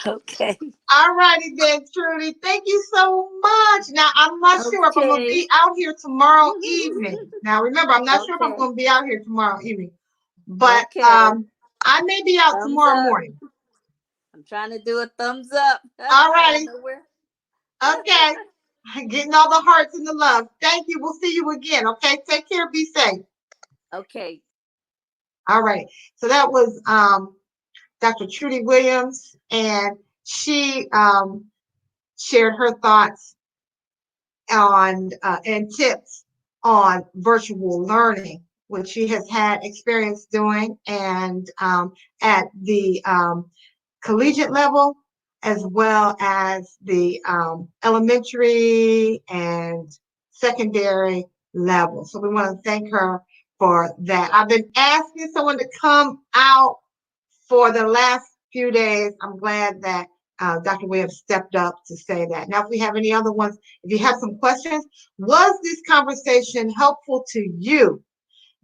Okay. All righty then, Trudy. Thank you so much. Now, I'm not sure if I'm going to Okay. be out here tomorrow evening. Now, remember, I'm not sure if I'm Okay. going to be out here tomorrow evening, but Okay. I may be out Thumbs tomorrow up. morning. I'm trying to do a thumbs up. All I righty. know where. Okay. Getting all the hearts and the love. Thank you. We'll see you again. Okay. Take care. Be safe. Okay. All right. So that was Dr. Trudy Williams, and she shared her thoughts on and tips on virtual learning, which she has had experience doing, and at the collegiate level, as well as the elementary and secondary level. So we want to thank her for that. I've been asking someone to come out for the last few days. I'm glad that Dr. Williams stepped up to say that. Now, if we have any other ones, if you have some questions, was this conversation helpful to you?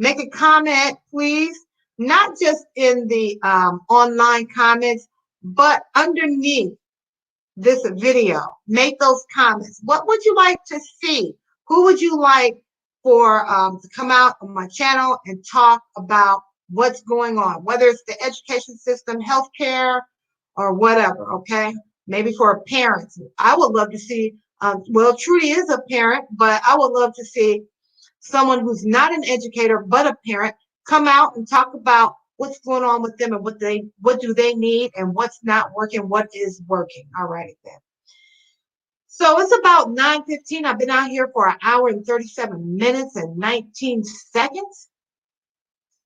Make a comment, please, not just in the online comments, but underneath this video. Make those comments. What would you like to see? Who would you like for to come out on my channel and talk about what's going on, whether it's the education system, healthcare, or whatever, okay? Maybe for parents. I would love to see, well, Trudy is a parent, but I would love to see someone who's not an educator but a parent come out and talk about what's going on with them and what do they need and what's not working, what is working. All righty then. So it's about 9:15. I've been out here for an hour and 37 minutes and 19 seconds.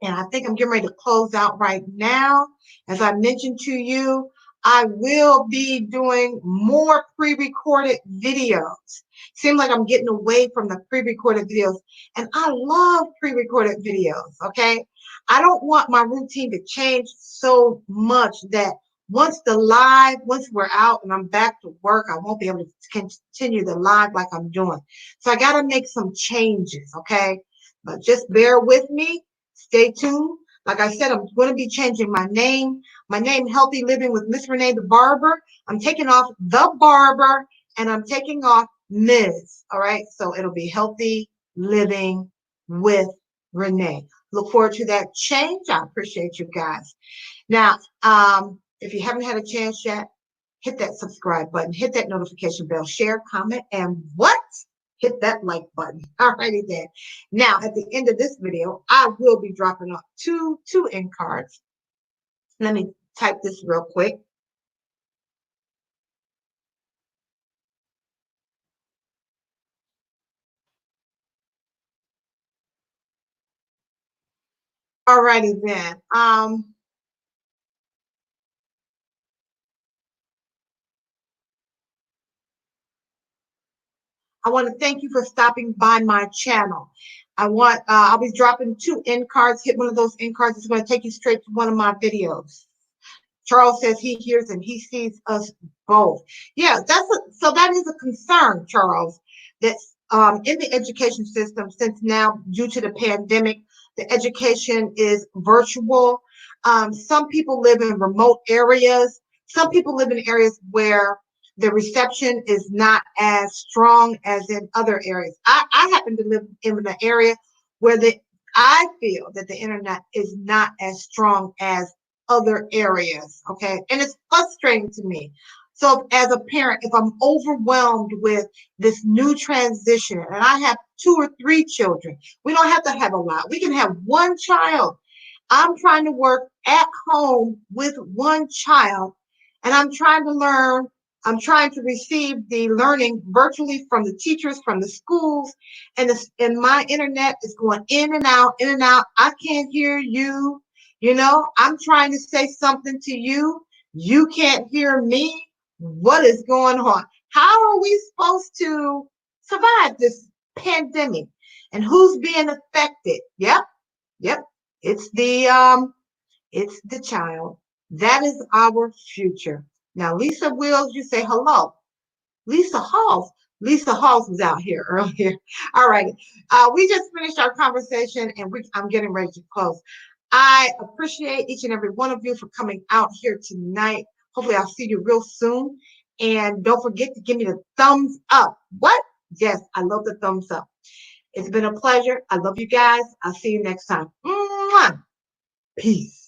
And I think I'm getting ready to close out right now. As I mentioned to you, I will be doing more pre-recorded videos. Seems like I'm getting away from the pre-recorded videos. And I love pre-recorded videos, okay? I don't want my routine to change so much that once we're out and I'm back to work, I won't be able to continue the live like I'm doing. So I got to make some changes, okay? But just bear with me. Stay tuned. Like I said, I'm going to be changing my name. My name, Healthy Living with Miss Renee the Barber. I'm taking off the Barber and I'm taking off Ms. All right. So it'll be Healthy Living with Renee. Look forward to that change. I appreciate you guys. Now, if you haven't had a chance yet, hit that subscribe button, hit that notification bell, share, comment, and what? Hit that like button. All righty then. Now, at the end of this video, I will be dropping off two end cards. Let me type this real quick. All righty then. I want to thank you for stopping by my channel. I'll be dropping two end cards. Hit one of those end cards. It's going to take you straight to one of my videos. Charles says he hears and he sees us both. Yeah, so that is a concern, Charles, that in the education system, since now due to the pandemic, the education is virtual. Some people live in remote areas. Some people live in areas where the reception is not as strong as in other areas. I happen to live in an area where I feel that the internet is not as strong as other areas, okay? And it's frustrating to me. So as a parent, if I'm overwhelmed with this new transition and I have 2 or 3 children, we don't have to have a lot. We can have one child. I'm trying to work at home with one child, and I'm trying to learn. I'm trying to receive the learning virtually from the teachers, from the schools, and my internet is going in and out, in and out. I can't hear you. I'm trying to say something to you. You can't hear me. What is going on? How are we supposed to survive this pandemic? And who's being affected? Yep, yep. It's the child. That is our future. Now, Lisa Wills, you say hello. Lisa Halls. Lisa Halls was out here earlier. All right. We just finished our conversation and I'm getting ready to close. I appreciate each and every one of you for coming out here tonight. Hopefully, I'll see you real soon. And don't forget to give me the thumbs up. What? Yes, I love the thumbs up. It's been a pleasure. I love you guys. I'll see you next time. Mwah! Peace.